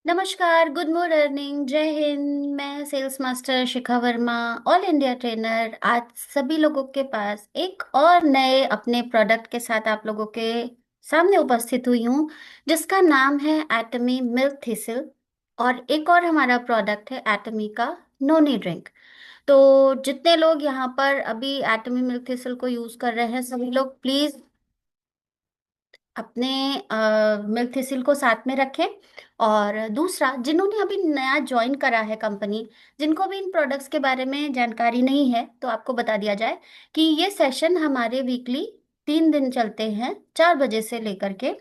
नमस्कार, good morning, जय हिंद। मैं सेल्स मास्टर शिखा वर्मा, ऑल इंडिया ट्रेनर, आज सभी लोगों के पास एक और नए अपने प्रोडक्ट के साथ आप लोगों के सामने उपस्थित हुई हूँ, जिसका नाम है एटमी मिल्क थिसिल। और एक और हमारा प्रोडक्ट है एटमी का नोनी ड्रिंक। तो जितने लोग यहाँ पर अभी एटमी मिल्क थिसिल को यूज कर रहे हैं, सभी लोग प्लीज अपने मिल्क थिसिल को साथ में रखें। और दूसरा, जिन्होंने अभी नया ज्वाइन करा है कंपनी, जिनको भी इन प्रोडक्ट्स के बारे में जानकारी नहीं है, तो आपको बता दिया जाए कि ये सेशन हमारे वीकली 3 दिन चलते हैं, 4 बजे से लेकर के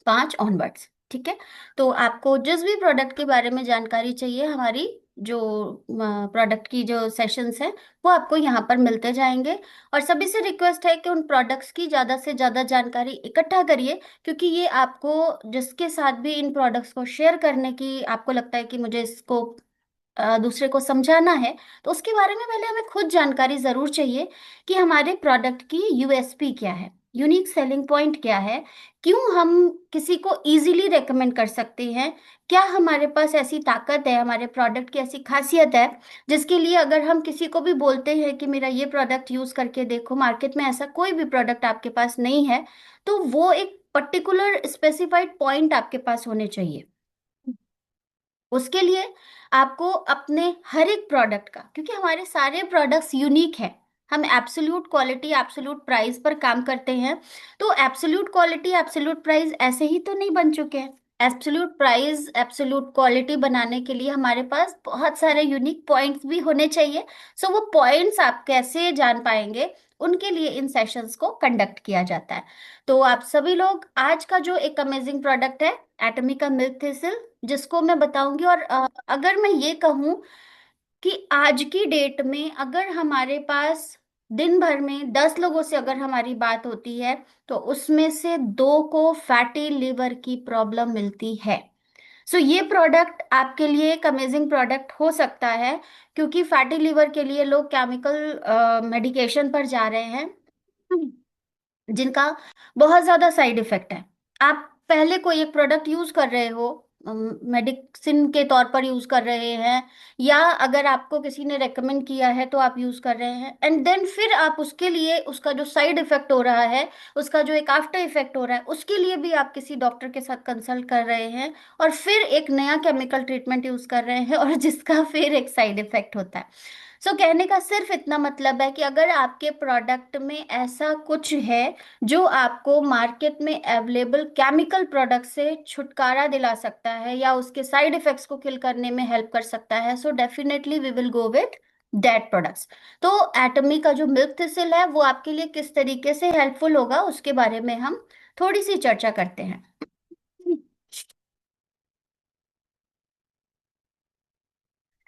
5 ऑनवर्ड्स। ठीक है। तो आपको जिस भी प्रोडक्ट के बारे में जानकारी चाहिए, हमारी जो प्रोडक्ट की जो सेशंस हैं, वो आपको यहाँ पर मिलते जाएंगे। और सभी से रिक्वेस्ट है कि उन प्रोडक्ट्स की ज़्यादा से ज़्यादा जानकारी इकट्ठा करिए, क्योंकि ये आपको जिसके साथ भी इन प्रोडक्ट्स को शेयर करने की आपको लगता है कि मुझे इसको दूसरे को समझाना है, तो उसके बारे में पहले हमें खुद जानकारी जरूर चाहिए कि हमारे प्रोडक्ट की यूएसपी क्या है, यूनिक सेलिंग पॉइंट क्या है, क्यों हम किसी को इजीली रेकमेंड कर सकते हैं, क्या हमारे पास ऐसी ताकत है, हमारे प्रोडक्ट की ऐसी खासियत है जिसके लिए अगर हम किसी को भी बोलते हैं कि मेरा ये प्रोडक्ट यूज करके देखो, मार्केट में ऐसा कोई भी प्रोडक्ट आपके पास नहीं है, तो वो एक पर्टिकुलर स्पेसिफाइड पॉइंट आपके पास होने चाहिए। उसके लिए आपको अपने हर एक प्रोडक्ट का, क्योंकि हमारे सारे प्रोडक्ट्स यूनिक हैं, हम एब्सोल्यूट क्वालिटी एब्सोल्यूट प्राइस पर काम करते हैं। तो एब्सोल्यूट क्वालिटी एब्सोल्यूट प्राइस ऐसे ही तो नहीं बन चुके हैं। एब्सोल्यूट प्राइस एब्सोल्यूट क्वालिटी बनाने के लिए हमारे पास बहुत सारे यूनिक पॉइंट्स भी होने चाहिए। सो वो पॉइंट्स आप कैसे जान पाएंगे, उनके लिए इन सेशंस को कंडक्ट किया जाता है। तो आप सभी लोग आज का जो एक अमेजिंग प्रोडक्ट है, एटमी का मिल्क थिसिल, जिसको मैं बताऊंगी। और अगर मैं ये कहूं कि आज की डेट में अगर हमारे पास दिन भर में 10 लोगों से अगर हमारी बात होती है, तो उसमें से 2 को फैटी लिवर की प्रॉब्लम मिलती है। सो ये प्रोडक्ट आपके लिए एक अमेजिंग प्रोडक्ट हो सकता है, क्योंकि फैटी लिवर के लिए लोग केमिकल मेडिकेशन पर जा रहे हैं, जिनका बहुत ज्यादा साइड इफेक्ट है। आप पहले कोई एक प्रोडक्ट यूज कर रहे हो, मेडिसिन के तौर पर यूज कर रहे हैं, या अगर आपको किसी ने रेकमेंड किया है तो आप यूज कर रहे हैं, एंड देन फिर आप उसके लिए उसका जो साइड इफेक्ट हो रहा है, उसका जो एक आफ्टर इफेक्ट हो रहा है, उसके लिए भी आप किसी डॉक्टर के साथ कंसल्ट कर रहे हैं, और फिर एक नया केमिकल ट्रीटमेंट यूज कर रहे हैं, और जिसका फिर एक साइड इफेक्ट होता है। सो कहने का सिर्फ इतना मतलब है कि अगर आपके प्रोडक्ट में ऐसा कुछ है जो आपको मार्केट में अवेलेबल केमिकल प्रोडक्ट से छुटकारा दिला सकता है, या उसके साइड इफेक्ट्स को किल करने में हेल्प कर सकता है, so definitely we will go with that products. तो एटमी का जो मिल्क थिसिल है, वो आपके लिए किस तरीके से हेल्पफुल होगा, उसके बारे में हम थोड़ी सी चर्चा करते हैं।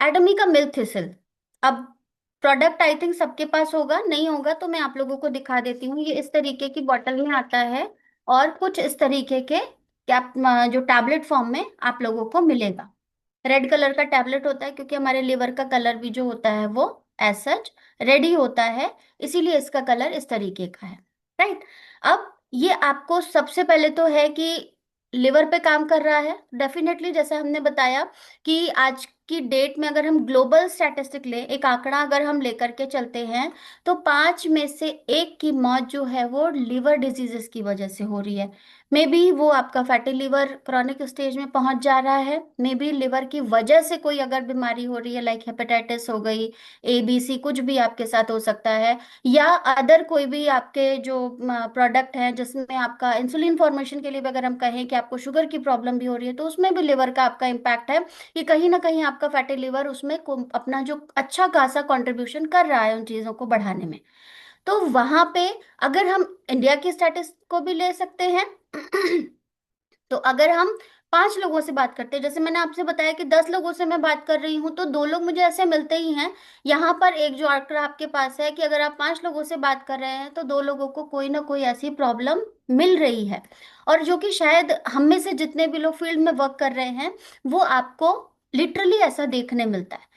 एटमी का मिल्क थिसिल, अब प्रोडक्ट आई थिंक सबके पास होगा, नहीं होगा तो मैं आप लोगों को दिखा देती हूँ। ये इस तरीके की बॉटल में आता है, और कुछ इस तरीके के कैप जो टैबलेट फॉर्म में आप लोगों को मिलेगा। रेड कलर का टैबलेट होता है, क्योंकि हमारे लिवर का कलर भी जो होता है वो एज सच रेड ही होता है, इसीलिए इसका कलर इस तरीके का है। राइट। अब ये आपको सबसे पहले तो है कि लिवर पे काम कर रहा है डेफिनेटली, जैसा हमने बताया कि आज की डेट में अगर हम ग्लोबल स्टैटिस्टिक लें, एक आंकड़ा अगर हम लेकर के चलते हैं, तो 5 में से 1 की मौत जो है वो लिवर डिजीजेस की वजह से हो रही है। मे बी वो आपका फैटी लिवर क्रॉनिक स्टेज में पहुंच जा रहा है, मे बी लिवर की वजह से कोई अगर बीमारी हो रही है, लाइक हेपेटाइटिस हो गई, एबीसी, कुछ भी आपके साथ हो सकता है, या अदर कोई भी आपके जो प्रोडक्ट हैं जिसमें आपका इंसुलिन फॉर्मेशन के लिए भी अगर हम कहें कि आपको शुगर की प्रॉब्लम भी हो रही है, तो उसमें भी लिवर का आपका इम्पैक्ट है, कि कहीं ना कहीं आपका फैटी लिवर उसमें अपना जो अच्छा खासा कंट्रीब्यूशन कर रहा है उन चीजों को बढ़ाने में। तो वहां पे अगर हम इंडिया की स्टैटिस को भी ले सकते हैं, तो अगर हम 5 लोगों से बात करते हैं, जैसे मैंने आपसे बताया कि 10 लोगों से मैं बात कर रही हूँ, तो 2 लोग मुझे ऐसे मिलते ही हैं। यहाँ पर एक जो आंकड़ा आपके पास है कि अगर आप 5 लोगों से बात कर रहे हैं, तो 2 लोगों को कोई ना कोई ऐसी प्रॉब्लम मिल रही है, और जो कि शायद हम में से जितने भी लोग फील्ड में वर्क कर रहे हैं, वो आपको लिटरली ऐसा देखने मिलता है।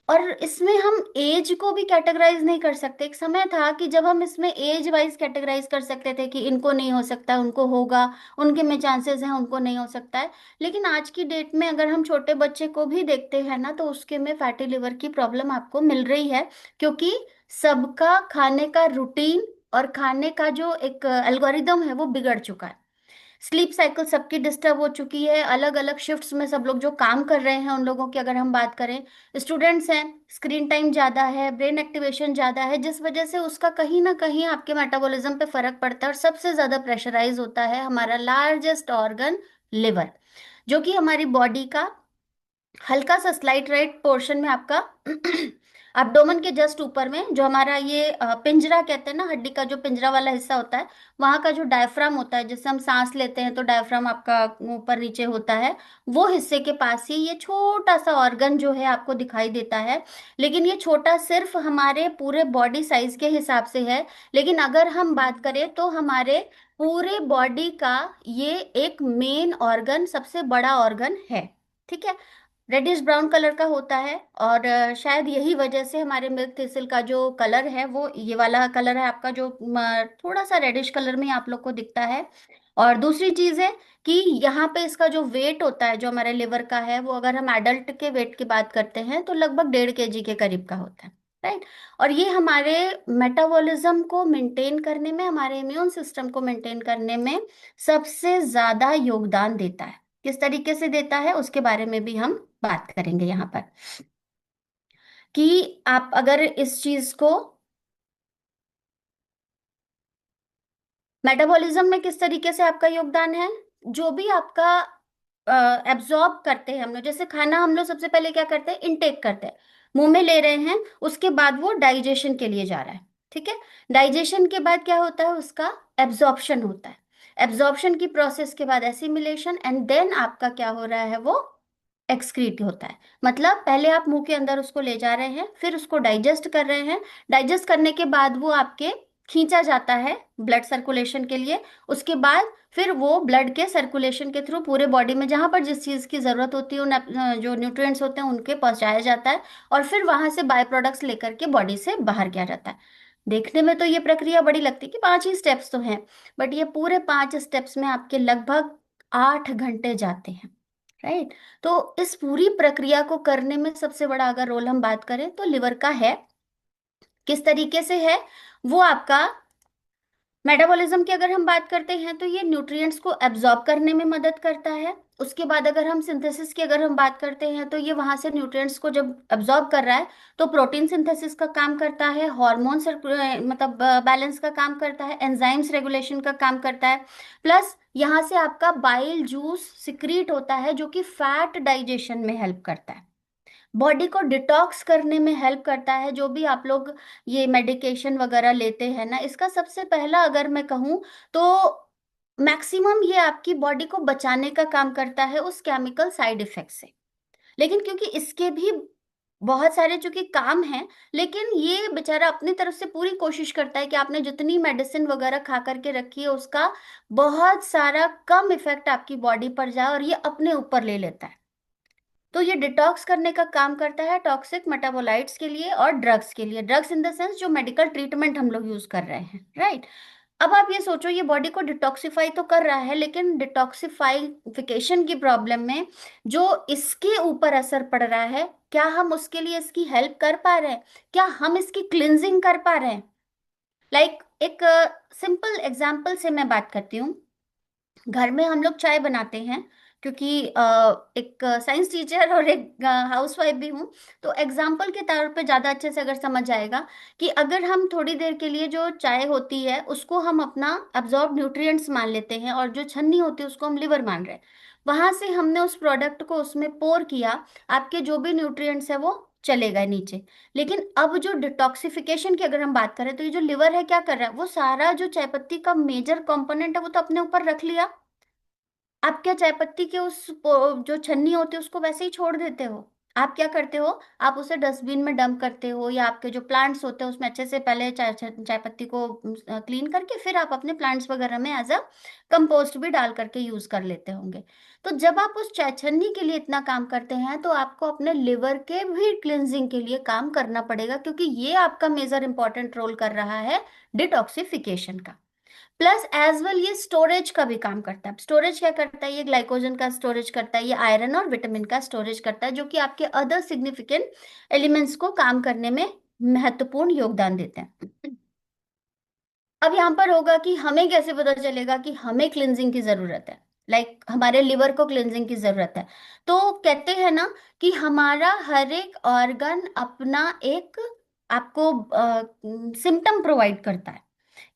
और इसमें हम एज को भी कैटेगराइज नहीं कर सकते। एक समय था कि जब हम इसमें एज वाइज कैटेगराइज कर सकते थे कि इनको नहीं हो सकता, उनको होगा, उनके में चांसेस हैं, उनको नहीं हो सकता है। लेकिन आज की डेट में अगर हम छोटे बच्चे को भी देखते हैं ना, तो उसके में फैटी लिवर की प्रॉब्लम आपको मिल रही है, क्योंकि सबका खाने का रूटीन और खाने का जो एक एल्गोरिदम है वो बिगड़ चुका है। स्लीप साइकिल सबकी डिस्टर्ब हो चुकी है, अलग अलग शिफ्ट्स में सब लोग जो काम कर रहे हैं उन लोगों की अगर हम बात करें, स्टूडेंट्स हैं, स्क्रीन टाइम ज़्यादा है, ब्रेन एक्टिवेशन ज़्यादा है, जिस वजह से उसका कहीं ना कहीं आपके मेटाबॉलिज्म पे फर्क पड़ता है। और सबसे ज़्यादा प्रेशराइज होता है हमारा लार्जेस्ट ऑर्गन, लिवर, जो कि हमारी बॉडी का हल्का सा स्लाइट राइट पोर्शन में आपका एब्डोमेन के जस्ट ऊपर में, जो हमारा ये पिंजरा कहते हैं ना, हड्डी का जो पिंजरा वाला हिस्सा होता है, वहां का जो डायफ्राम होता है, जिससे हम सांस लेते हैं तो डायफ्राम आपका ऊपर नीचे होता है, वो हिस्से के पास ही ये छोटा सा ऑर्गन जो है आपको दिखाई देता है। लेकिन ये छोटा सिर्फ हमारे पूरे बॉडी साइज के हिसाब से है, लेकिन अगर हम बात करें तो हमारे पूरे बॉडी का ये एक मेन ऑर्गन, सबसे बड़ा ऑर्गन है। ठीक है, रेडिश ब्राउन कलर का होता है। और शायद यही वजह से हमारे मिल्क थिसिल का जो कलर है वो ये वाला कलर है आपका, जो थोड़ा सा रेडिश कलर में आप लोग को दिखता है। और दूसरी चीज है कि यहाँ पे इसका जो वेट होता है जो हमारे लिवर का है, वो अगर हम एडल्ट के वेट की बात करते हैं तो लगभग 1.5 kg के करीब का होता है। राइट। और ये हमारे मेटाबॉलिज्म को मेंटेन करने में, हमारे इम्यून सिस्टम को मेंटेन करने में सबसे ज्यादा योगदान देता है। किस तरीके से देता है उसके बारे में भी हम बात करेंगे यहाँ पर, कि आप अगर इस चीज को, मेटाबॉलिज्म में किस तरीके से आपका योगदान है, जो भी आपका एब्जॉर्ब करते हैं हम लोग, जैसे खाना हम लोग सबसे पहले क्या करते हैं, इनटेक करते हैं, मुंह में ले रहे हैं, उसके बाद वो डाइजेशन के लिए जा रहा है। ठीक है, डाइजेशन के बाद क्या होता है, उसका एब्जॉर्प्शन होता है। एब्जॉर्प्शन की प्रोसेस के बाद एसिमिलेशन, एंड देन आपका क्या हो रहा है, वो एक्सक्रीट होता है। मतलब पहले आप मुंह के अंदर उसको ले जा रहे हैं, फिर उसको डाइजेस्ट कर रहे हैं, डाइजेस्ट करने के बाद वो आपके खींचा जाता है ब्लड सर्कुलेशन के लिए। उसके बाद फिर वो ब्लड के सर्कुलेशन के थ्रू पूरे बॉडी में जहां पर जिस चीज की जरूरत होती है, जो न्यूट्रिएंट्स होते हैं उनके पहुंचाया जाता है, और फिर वहां से बाय प्रोडक्ट्स लेकर के बॉडी से बाहर किया जाता है। देखने में तो ये प्रक्रिया बड़ी लगती है कि 5 ही स्टेप्स तो हैं, बट ये पूरे 5 स्टेप्स में आपके लगभग 8 घंटे जाते हैं। राइट। तो इस पूरी प्रक्रिया को करने में सबसे बड़ा अगर रोल हम बात करें तो लिवर का है। किस तरीके से है, वो आपका मेटाबॉलिज्म की अगर हम बात करते हैं तो ये न्यूट्रिएंट्स को एब्जॉर्ब करने में मदद करता है। उसके बाद अगर हम सिंथेसिस की अगर हम बात करते हैं तो ये वहां से न्यूट्रिएंट्स को जब एब्जॉर्ब कर रहा है तो प्रोटीन सिंथेसिस का काम करता है, हार्मोन मतलब बैलेंस का काम करता है, एंजाइम्स रेगुलेशन का काम करता है। प्लस यहाँ से आपका बाइल जूस सिक्रीट होता है जो कि फैट डाइजेशन में हेल्प करता है, बॉडी को डिटॉक्स करने में हेल्प करता है। जो भी आप लोग ये मेडिकेशन वगैरह लेते हैं ना, इसका सबसे पहला अगर मैं कहूँ तो मैक्सिमम ये आपकी बॉडी को बचाने का काम करता है उस केमिकल साइड इफेक्ट से। लेकिन क्योंकि इसके भी बहुत सारे चूंकि काम हैं, लेकिन ये बेचारा अपनी तरफ से पूरी कोशिश करता है कि आपने जितनी मेडिसिन वगैरह खा करके रखी है उसका बहुत सारा कम इफेक्ट आपकी बॉडी पर जाए, और ये अपने ऊपर ले लेता है। तो ये डिटॉक्स करने का काम करता है टॉक्सिक मेटाबोलाइट्स के लिए और ड्रग्स के लिए, ड्रग्स इन द सेंस जो मेडिकल ट्रीटमेंट हम लोग यूज कर रहे हैं। राइट। अब आप ये सोचो, ये बॉडी को डिटॉक्सिफाई तो कर रहा है, लेकिन डिटॉक्सिफाइफिकेशन की प्रॉब्लम में जो इसके ऊपर असर पड़ रहा है, क्या हम उसके लिए इसकी हेल्प कर पा रहे हैं, क्या हम इसकी क्लिनजिंग कर पा रहे हैं। लाइक एक सिंपल एग्जाम्पल से मैं बात करती हूँ। घर में हम लोग चाय बनाते हैं, क्योंकि एक साइंस टीचर और एक हाउसवाइफ भी हूँ, तो एग्जाम्पल के तौर पे ज़्यादा अच्छे से अगर समझ आएगा कि अगर हम थोड़ी देर के लिए जो चाय होती है उसको हम अपना अब्जॉर्ब न्यूट्रिएंट्स मान लेते हैं, और जो छन्नी होती है उसको हम लिवर मान रहे हैं, वहां से हमने उस प्रोडक्ट को उसमें पोर किया, आपके जो भी न्यूट्रिएंट्स है वो चले गए नीचे। लेकिन अब जो डिटॉक्सिफिकेशन की अगर हम बात करें तो ये जो लिवर है क्या कर रहा है, वो सारा जो चाय पत्ती का मेजर कंपोनेंट है वो तो अपने ऊपर रख लिया। आप क्या चाय पत्ती के उस जो छन्नी होती है उसको वैसे ही छोड़ देते हो? आप क्या करते हो, आप उसे डस्टबिन में डंप करते हो, या आपके जो प्लांट्स होते हैं उसमें अच्छे से पहले चाय चाय पत्ती को क्लीन करके फिर आप अपने प्लांट्स वगैरह में एज अ कंपोस्ट भी डाल करके यूज कर लेते होंगे। तो जब आप उस चाय छन्नी के लिए इतना काम करते हैं तो आपको अपने लिवर के भी क्लिनजिंग के लिए काम करना पड़ेगा, क्योंकि ये आपका मेजर इंपॉर्टेंट रोल कर रहा है डिटॉक्सिफिकेशन का। प्लस एज वेल ये स्टोरेज का भी काम करता है। स्टोरेज क्या करता है, ये ग्लाइकोजन का स्टोरेज करता है, ये आयरन और विटामिन का स्टोरेज करता है, जो कि आपके अदर सिग्निफिकेंट एलिमेंट्स को काम करने में महत्वपूर्ण योगदान देते हैं। अब यहाँ पर होगा कि हमें कैसे पता चलेगा कि हमें क्लिनजिंग की जरूरत है, हमारे लिवर को क्लिनजिंग की जरूरत है। तो कहते हैं ना कि हमारा हर एक ऑर्गन अपना एक आपको सिम्टम प्रोवाइड करता है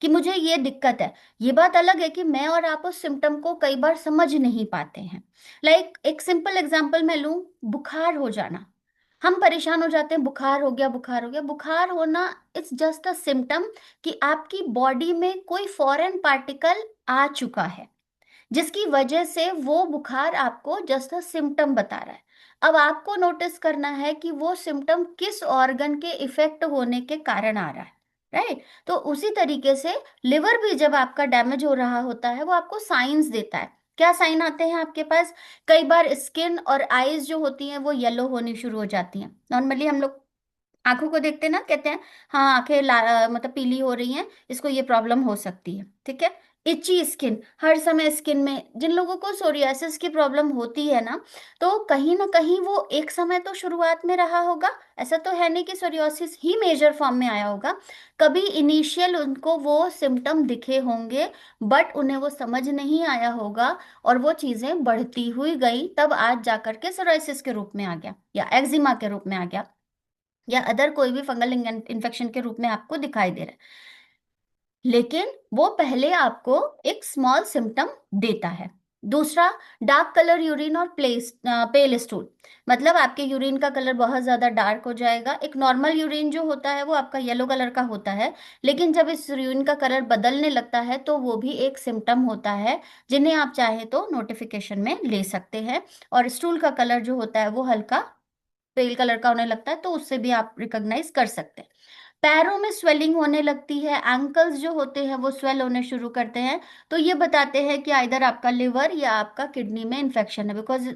कि मुझे ये दिक्कत है। ये बात अलग है कि मैं और आप उस सिम्टम को कई बार समझ नहीं पाते हैं। एक सिंपल एग्जांपल मैं लूं, बुखार हो जाना। हम परेशान हो जाते हैं, बुखार हो गया, बुखार हो गया। बुखार होना इट्स जस्ट अ सिम्टम कि आपकी बॉडी में कोई फॉरेन पार्टिकल आ चुका है, जिसकी वजह से वो बुखार आपको जस्ट अ सिम्टम बता रहा है। अब आपको नोटिस करना है कि वो सिम्टम किस ऑर्गन के इफेक्ट होने के कारण आ रहा है, राइट। तो उसी तरीके से लिवर भी जब आपका डैमेज हो रहा होता है वो आपको साइंस देता है। क्या साइन आते हैं आपके पास, कई बार स्किन और आईज जो होती हैं वो येलो होनी शुरू हो जाती हैं। नॉर्मली हम लोग आंखों को देखते हैं ना, कहते हैं हाँ आंखें मतलब पीली हो रही हैं, इसको ये प्रॉब्लम हो सकती है, ठीक है। इची स्किन, हर समय स्किन में जिन लोगों को सोरियासिस की प्रॉब्लम होती है ना कहीं वो एक समय तो शुरुआत में रहा होगा। ऐसा तो है नहीं कि सोरियासिस ही मेजर फॉर्म में आया होगा। कभी इनिशियल उनको वो सिम्टम दिखे होंगे, बट उन्हें वो समझ नहीं आया होगा, और वो चीजें बढ़ती हुई गई, तब आज जाकर के सोराइसिस के रूप में आ गया, या एक्जिमा के रूप में आ गया, या अदर कोई भी फंगल इन्फेक्शन के रूप में आपको दिखाई दे रहा है। लेकिन वो पहले आपको एक स्मॉल सिम्टम देता है। दूसरा, डार्क कलर यूरिन और पेल स्टूल। मतलब आपके यूरिन का कलर बहुत ज्यादा डार्क हो जाएगा। एक नॉर्मल यूरिन जो होता है वो आपका येलो कलर का होता है, लेकिन जब इस यूरिन का कलर बदलने लगता है तो वो भी एक सिम्टम होता है, जिन्हें आप चाहे तो नोटिफिकेशन में ले सकते हैं। और स्टूल का कलर जो होता है वो हल्का पेल कलर का होने लगता है, तो उससे भी आप रिकॉग्नाइज कर सकते हैं। पैरों में स्वेलिंग होने लगती है, एंकल्स जो होते हैं वो स्वेल होने शुरू करते हैं, तो ये बताते हैं कि आइदर आपका लिवर या आपका किडनी में इन्फेक्शन है। बिकॉज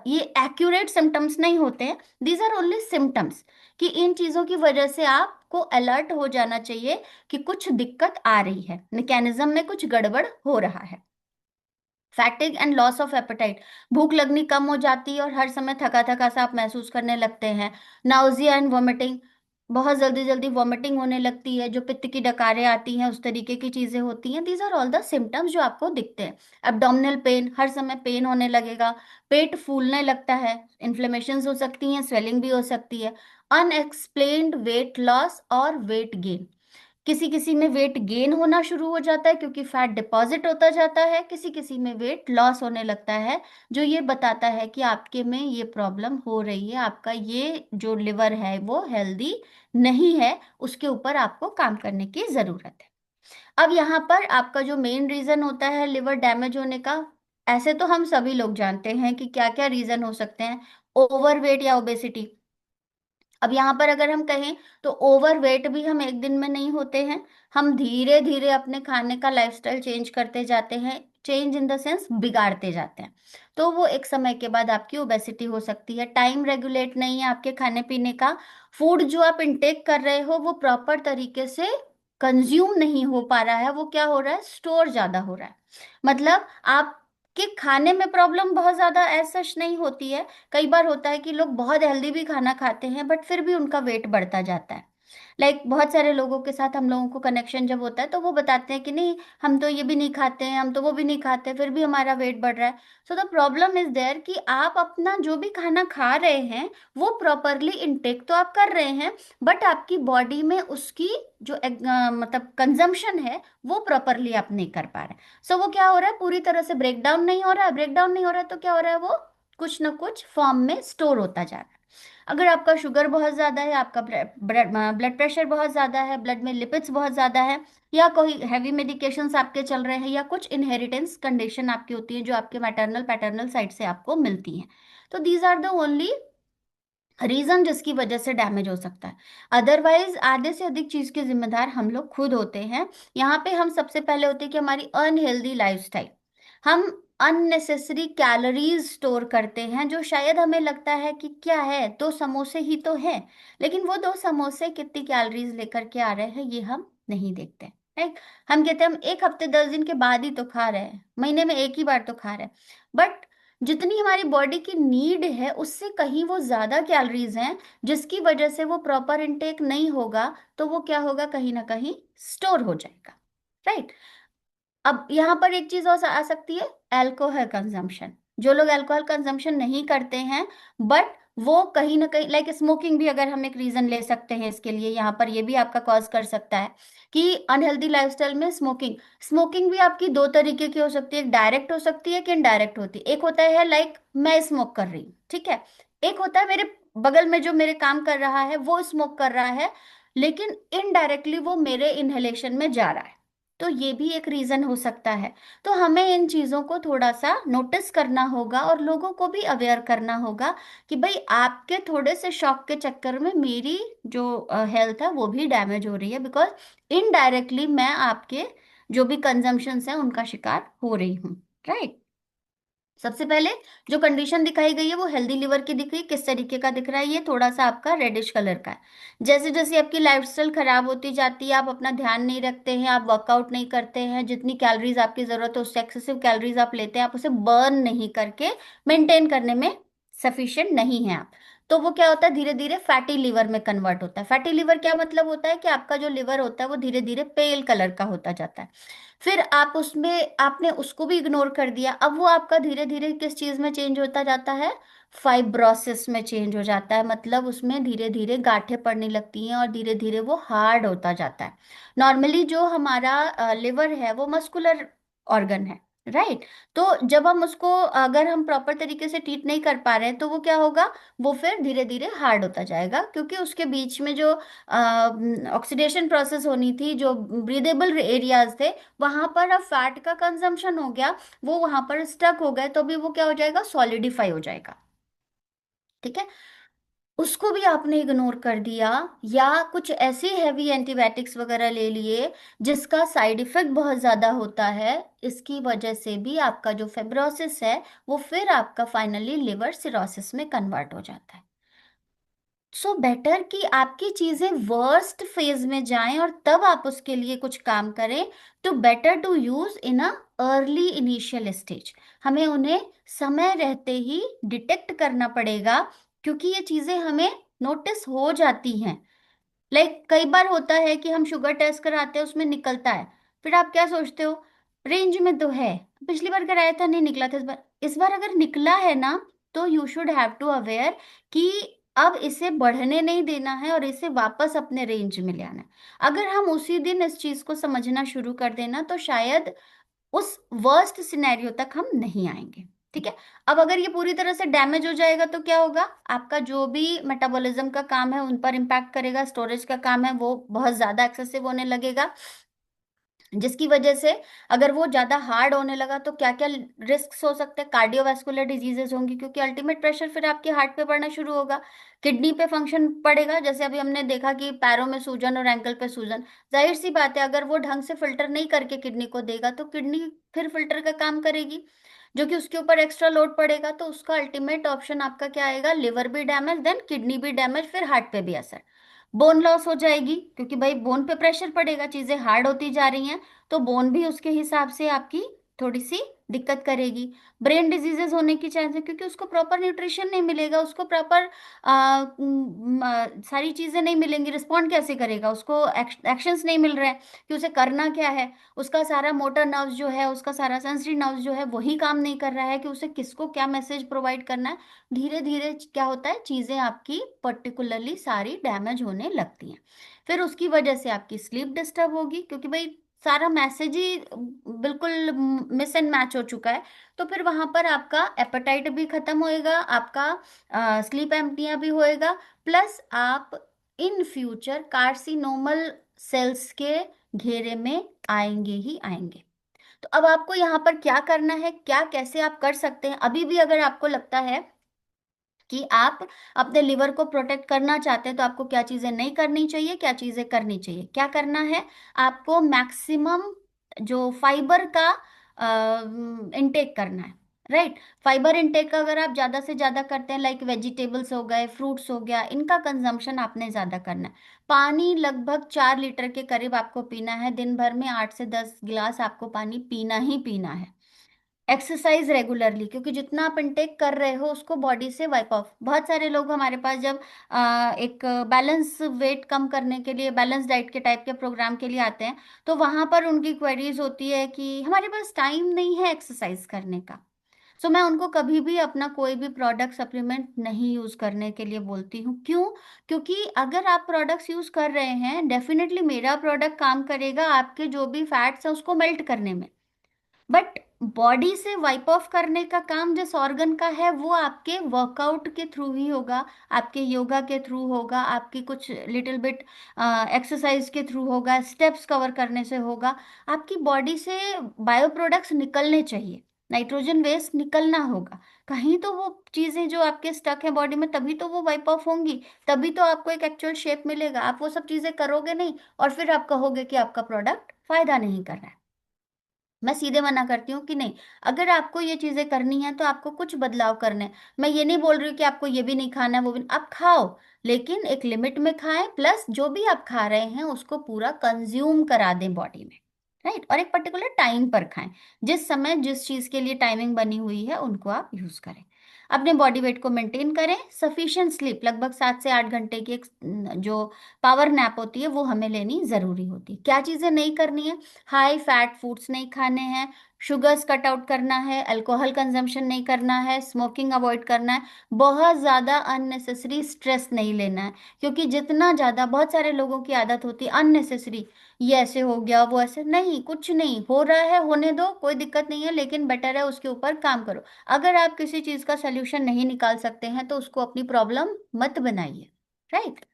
ये एक्यूरेट सिम्टम्स नहीं होते हैं, दीज आर ओनली सिम्टम्स, कि इन चीजों की वजह से आपको अलर्ट हो जाना चाहिए कि कुछ दिक्कत आ रही है, मैकेनिज्म में कुछ गड़बड़ हो रहा है। Fatigue and loss of appetite, भूख लगनी कम हो जाती है और हर समय थका थका सा आप महसूस करने लगते हैं। नाउजिया एंड वॉमिटिंग, बहुत जल्दी जल्दी वॉमिटिंग होने लगती है, जो पित्त की डकारें आती हैं उस तरीके की चीजें होती हैं। These are all the symptoms जो आपको दिखते हैं। एब्डोमिनल पेन, हर समय पेन होने लगेगा। पेट फूलने लगता है, इन्फ्लेमेशन हो सकती हैं, स्वेलिंग भी हो सकती है। अनएक्सप्लेन्ड वेट लॉस और वेट गेन, किसी किसी में वेट गेन होना शुरू हो जाता है क्योंकि फैट डिपॉजिट होता जाता है, किसी किसी में वेट लॉस होने लगता है, जो ये बताता है कि आपके में ये प्रॉब्लम हो रही है, आपका ये जो लिवर है वो हेल्दी नहीं है, उसके ऊपर आपको काम करने की जरूरत है। अब यहाँ पर आपका जो मेन रीजन होता है लिवर डैमेज होने का, ऐसे तो हम सभी लोग जानते हैं कि क्या क्या रीजन हो सकते हैं। ओवरवेट या ओबेसिटी। अब यहाँ पर अगर हम कहें तो ओवरवेट भी हम एक दिन में नहीं होते हैं, हम धीरे धीरे अपने खाने का लाइफस्टाइल चेंज करते जाते हैं, चेंज इन द सेंस बिगाड़ते जाते हैं। तो वो एक समय के बाद आपकी ओबेसिटी हो सकती है। टाइम रेगुलेट नहीं है आपके खाने पीने का, फूड जो आप इंटेक कर रहे हो वो प्रॉपर तरीके से कंज्यूम नहीं हो पा रहा है, वो क्या हो रहा है, स्टोर ज्यादा हो रहा है। मतलब आपके खाने में प्रॉब्लम बहुत ज्यादा एज सच नहीं होती है। कई बार होता है कि लोग बहुत हेल्दी भी खाना खाते हैं बट फिर भी उनका वेट बढ़ता जाता है। बहुत सारे लोगों के साथ हम लोगों को कनेक्शन जब होता है तो वो बताते हैं कि नहीं, हम तो ये भी नहीं खाते हैं, हम तो वो भी नहीं खाते, फिर भी हमारा वेट बढ़ रहा है। So the problem is there कि आप अपना जो भी खाना खा रहे हैं वो प्रॉपरली इनटेक तो आप कर रहे हैं, बट आपकी बॉडी में उसकी जो मतलब कंजम्पशन है वो प्रॉपरली आप नहीं कर पा रहे। सो वो क्या हो रहा है, पूरी तरह से ब्रेक डाउन नहीं हो रहा है। ब्रेक डाउन नहीं हो रहा है तो क्या हो रहा है, वो कुछ ना कुछ फॉर्म में स्टोर होता जा रहा है। अगर आपका शुगर बहुत ज्यादा है, आपका ब्लड प्रेशर बहुत ज्यादा है, ब्लड में लिपिड्स बहुत ज्यादा है, या कोई हैवी मेडिकेशंस आपके चल रहे हैं, या कुछ इनहेरिटेंस कंडीशन आपकी होती है जो आपके मैटरनल पैटर्नल साइड से आपको मिलती हैं, तो these are the only reason जिसकी वजह से डैमेज हो सकता है। अदरवाइज आधे से अधिक चीज के जिम्मेदार हम लोग खुद होते हैं। यहाँ पे हम सबसे पहले होते हैं कि हमारी अनहेल्दी लाइफस्टाइल। हम अननेसेसरी कैलोरीज स्टोर करते हैं, जो शायद हमें लगता है कि क्या है, दो समोसे ही तो है, लेकिन वो दो समोसे कितनी कैलोरीज लेकर के आ रहे हैं ये हम नहीं देखते। राइट। हम कहते हैं हम एक हफ्ते 10 दिन के बाद ही तो खा रहे हैं, महीने में एक ही बार तो खा रहे हैं, बट जितनी हमारी बॉडी की नीड है उससे कहीं वो ज्यादा कैलोरीज हैं, जिसकी वजह से वो प्रॉपर इनटेक नहीं होगा, तो वो क्या होगा, कहीं ना कहीं स्टोर हो जाएगा। राइट। अब यहाँ पर एक चीज और आ सकती है, अल्कोहल कंजम्पशन। जो लोग अल्कोहल कंजम्पशन नहीं करते हैं, बट वो कहीं ना कहीं, लाइक स्मोकिंग भी अगर हम एक रीजन ले सकते हैं इसके लिए, यहाँ पर ये भी आपका कॉज कर सकता है कि अनहेल्दी लाइफस्टाइल में स्मोकिंग। स्मोकिंग भी आपकी दो तरीके की हो सकती है, एक डायरेक्ट हो सकती है, कि इनडायरेक्ट होती है। एक होता है लाइक मैं स्मोक कर रही हूँ, ठीक है। एक होता है मेरे बगल में जो मेरे काम कर रहा है वो स्मोक कर रहा है, लेकिन इनडायरेक्टली वो मेरे इनहेलेशन में जा रहा है। तो ये भी एक रीजन हो सकता है। तो हमें इन चीजों को थोड़ा सा नोटिस करना होगा और लोगों को भी अवेयर करना होगा कि भाई आपके थोड़े से शौक के चक्कर में मेरी जो हेल्थ है वो भी डैमेज हो रही है, बिकॉज इनडायरेक्टली मैं आपके जो भी कंजम्पशंस हैं उनका शिकार हो रही हूँ। राइट। सबसे पहले जो कंडीशन दिखाई गई है वो हेल्दी लिवर की दिख रही है। किस तरीके का दिख रहा है, ये थोड़ा सा आपका रेडिश कलर का है। जैसे जैसे आपकी लाइफस्टाइल खराब होती जाती है, आप अपना ध्यान नहीं रखते हैं, आप वर्कआउट नहीं करते हैं, जितनी कैलोरीज आपकी जरूरत है उससे एक्सेसिव कैलोरीज आप लेते हैं, आप उसे बर्न नहीं करके मेंटेन करने में सफिशिएंट नहीं है आप, तो वो क्या होता है, धीरे धीरे फैटी लिवर में कन्वर्ट होता है। फैटी लिवर क्या मतलब होता है कि आपका जो लिवर होता है वो धीरे धीरे पेल कलर का होता जाता है। फिर आप उसमें आपने उसको भी इग्नोर कर दिया, अब वो आपका धीरे धीरे किस चीज में चेंज होता जाता है, फाइब्रोसिस में चेंज हो जाता है। मतलब उसमें धीरे धीरे गांठें पड़ने लगती हैं और धीरे धीरे वो हार्ड होता जाता है। नॉर्मली जो हमारा लिवर है वो मस्कुलर ऑर्गन है। राइट। तो जब हम उसको, अगर हम प्रॉपर तरीके से ट्रीट नहीं कर पा रहे हैं, तो वो क्या होगा, वो फिर धीरे धीरे हार्ड होता जाएगा, क्योंकि उसके बीच में जो ऑक्सीडेशन प्रोसेस होनी थी, जो ब्रीदेबल एरियाज थे, वहां पर अब फैट का कंजम्पशन हो गया, वो वहां पर स्टक हो गए, तो भी वो क्या हो जाएगा, सॉलिडिफाई हो जाएगा। ठीक है। उसको भी आपने इग्नोर कर दिया, या कुछ ऐसे हैवी एंटीबायोटिक्स वगैरह ले लिए जिसका साइड इफेक्ट बहुत ज्यादा होता है, इसकी वजह से भी आपका जो फेब्रोसिस है वो फिर आपका फाइनली लिवर सिरोसिस में कन्वर्ट हो जाता है। सो बेटर कि आपकी चीजें वर्स्ट फेज में जाएं और तब आप उसके लिए कुछ काम करें, तो better to use in a early initial stage. हमें उन्हें समय रहते ही डिटेक्ट करना पड़ेगा, क्योंकि ये चीजें हमें नोटिस हो जाती हैं। लाइक कई बार होता है कि हम शुगर टेस्ट कराते हैं, उसमें निकलता है, फिर आप क्या सोचते हो, रेंज में तो है, पिछली बार कराया था नहीं निकला था, इस बार अगर निकला है ना, तो you should have to aware कि अब इसे बढ़ने नहीं देना है और इसे वापस अपने रेंज में ले आना है। अगर हम उसी दिन इस चीज को समझना शुरू कर देना, तो शायद उस वर्स्ट सिनेरियो तक हम नहीं आएंगे। ठीक है। अब अगर ये पूरी तरह से डैमेज हो जाएगा तो क्या होगा, आपका जो भी मेटाबॉलिज्म का काम है उन पर इम्पैक्ट करेगा, स्टोरेज का काम है वो बहुत ज्यादा एक्सेसिव होने लगेगा, जिसकी वजह से अगर वो ज्यादा हार्ड होने लगा तो क्या क्या रिस्क हो सकते हैं, कार्डियोवास्कुलर डिजीजेस होंगी, क्योंकि अल्टीमेट प्रेशर फिर आपके हार्ट पे पड़ना शुरू होगा, किडनी पे फंक्शन पड़ेगा। जैसे अभी हमने देखा कि पैरों में सूजन और एंकल पे सूजन, जाहिर सी बात है अगर वो ढंग से फिल्टर नहीं करके किडनी को देगा तो किडनी फिर फिल्टर का काम करेगी, जो कि उसके ऊपर एक्स्ट्रा लोड पड़ेगा, तो उसका अल्टीमेट ऑप्शन आपका क्या आएगा, लिवर भी डैमेज, देन किडनी भी डैमेज, फिर हार्ट पे भी असर, बोन लॉस हो जाएगी, क्योंकि भाई बोन पे प्रेशर पड़ेगा, चीजें हार्ड होती जा रही हैं, तो बोन भी उसके हिसाब से आपकी थोड़ी सी दिक्कत करेगी। ब्रेन डिजीजेस होने की चांस है, क्योंकि उसको प्रॉपर न्यूट्रिशन नहीं मिलेगा, उसको प्रॉपर सारी चीजें नहीं मिलेंगी, रिस्पॉन्ड कैसे करेगा, उसको एक्शंस नहीं मिल रहे हैं कि उसे करना क्या है, उसका सारा मोटर नर्व्स जो है, उसका सारा सेंसरी नर्व्स जो है वही काम नहीं कर रहा है कि उसे किसको क्या मैसेज प्रोवाइड करना है। धीरे धीरे क्या होता है, चीजें आपकी पर्टिकुलरली सारी डैमेज होने लगती हैं। फिर उसकी वजह से आपकी स्लीप डिस्टर्ब होगी, क्योंकि भाई सारा मैसेज ही बिल्कुल मिस एंड मैच हो चुका है। तो फिर वहां पर आपका एपेटाइट भी खत्म होएगा, आपका स्लीप एम्पनिया भी होएगा, प्लस आप इन फ्यूचर कार्सिनोमल सेल्स के घेरे में आएंगे ही आएंगे। तो अब आपको यहाँ पर क्या करना है, क्या कैसे आप कर सकते हैं, अभी भी अगर आपको लगता है कि आप अपने लिवर को प्रोटेक्ट करना चाहते हैं तो आपको क्या चीजें नहीं करनी चाहिए, क्या चीजें करनी चाहिए। क्या करना है, आपको मैक्सिमम जो फाइबर का इनटेक करना है। राइट, फाइबर इनटेक अगर आप ज्यादा से ज्यादा करते हैं, लाइक वेजिटेबल्स हो गए, फ्रूट्स हो गया, इनका कंजम्पशन आपने ज्यादा करना है। पानी लगभग 4 लीटर के करीब आपको पीना है, दिन भर में 8 से 10 गिलास आपको पानी पीना ही पीना है। एक्सरसाइज रेगुलरली, क्योंकि जितना आप इनटेक कर रहे हो उसको बॉडी से वाइप ऑफ। बहुत सारे लोग हमारे पास जब एक बैलेंस वेट कम करने के लिए, बैलेंस डाइट के टाइप के प्रोग्राम के लिए आते हैं, तो वहां पर उनकी क्वेरीज होती है कि हमारे पास टाइम नहीं है एक्सरसाइज करने का। सो मैं उनको कभी भी अपना कोई भी प्रोडक्ट सप्लीमेंट नहीं यूज करने के लिए बोलती हूँ। क्यों? क्योंकि अगर आप प्रोडक्ट्स यूज कर रहे हैं, डेफिनेटली मेरा प्रोडक्ट काम करेगा आपके जो भी फैट्स हैं उसको मेल्ट करने में, बट बॉडी से वाइप ऑफ करने का काम जिस ऑर्गन का है वो आपके वर्कआउट के थ्रू ही होगा, आपके योगा के थ्रू होगा, आपकी कुछ लिटिल बिट एक्सरसाइज के थ्रू होगा, स्टेप्स कवर करने से होगा। आपकी बॉडी से बायो प्रोडक्ट्स निकलने चाहिए, नाइट्रोजन वेस्ट निकलना होगा कहीं, तो वो चीजें जो आपके स्टक है बॉडी में तभी तो वो वाइप ऑफ होंगी, तभी तो आपको एक एक्चुअल शेप मिलेगा। आप वो सब चीजें करोगे नहीं और फिर आप कहोगे कि आपका प्रोडक्ट फायदा नहीं कर रहा है। मैं सीधे मना करती हूँ कि नहीं, अगर आपको ये चीजें करनी है तो आपको कुछ बदलाव करने हैं। मैं ये नहीं बोल रही हूँ कि आपको ये भी नहीं खाना है, वो भी आप खाओ, लेकिन एक लिमिट में खाएं, प्लस जो भी आप खा रहे हैं उसको पूरा कंज्यूम करा दें बॉडी में। राइट, और एक पर्टिकुलर टाइम पर खाएं, जिस समय जिस चीज के लिए टाइमिंग बनी हुई है उनको आप यूज करें। अपने बॉडी वेट को मेंटेन करें, सफिशिएंट स्लीप, लगभग 7 से 8 घंटे की एक जो पावर नैप होती है वो हमें लेनी जरूरी होती है। क्या चीजें नहीं करनी है, हाई फैट फूड्स नहीं खाने हैं, शुगर्स कट आउट करना है, अल्कोहल कंजम्पशन नहीं करना है, स्मोकिंग अवॉइड करना है, बहुत ज़्यादा अननेसेसरी स्ट्रेस नहीं लेना है। क्योंकि जितना ज़्यादा, बहुत सारे लोगों की आदत होती है अननेसेसरी, ये ऐसे हो गया, वो ऐसे नहीं, कुछ नहीं हो रहा है होने दो, कोई दिक्कत नहीं है, लेकिन बेटर है उसके ऊपर काम करो। अगर आप किसी चीज़ का सोल्यूशन नहीं निकाल सकते हैं तो उसको अपनी प्रॉब्लम मत बनाइए। राइट।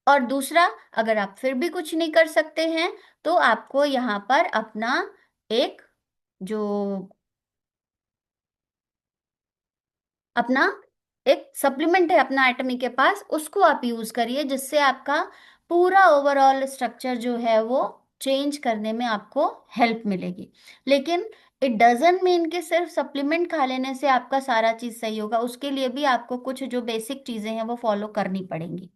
और दूसरा, अगर आप फिर भी कुछ नहीं कर सकते हैं तो आपको यहाँ पर अपना एक जो अपना एक सप्लीमेंट है अपना एटमी के पास, उसको आप यूज करिए, जिससे आपका पूरा ओवरऑल स्ट्रक्चर जो है वो चेंज करने में आपको हेल्प मिलेगी। लेकिन इट डजंट मीन कि सिर्फ सप्लीमेंट खा लेने से आपका सारा चीज सही होगा, उसके लिए भी आपको कुछ जो बेसिक चीजें हैं वो फॉलो करनी पड़ेंगी।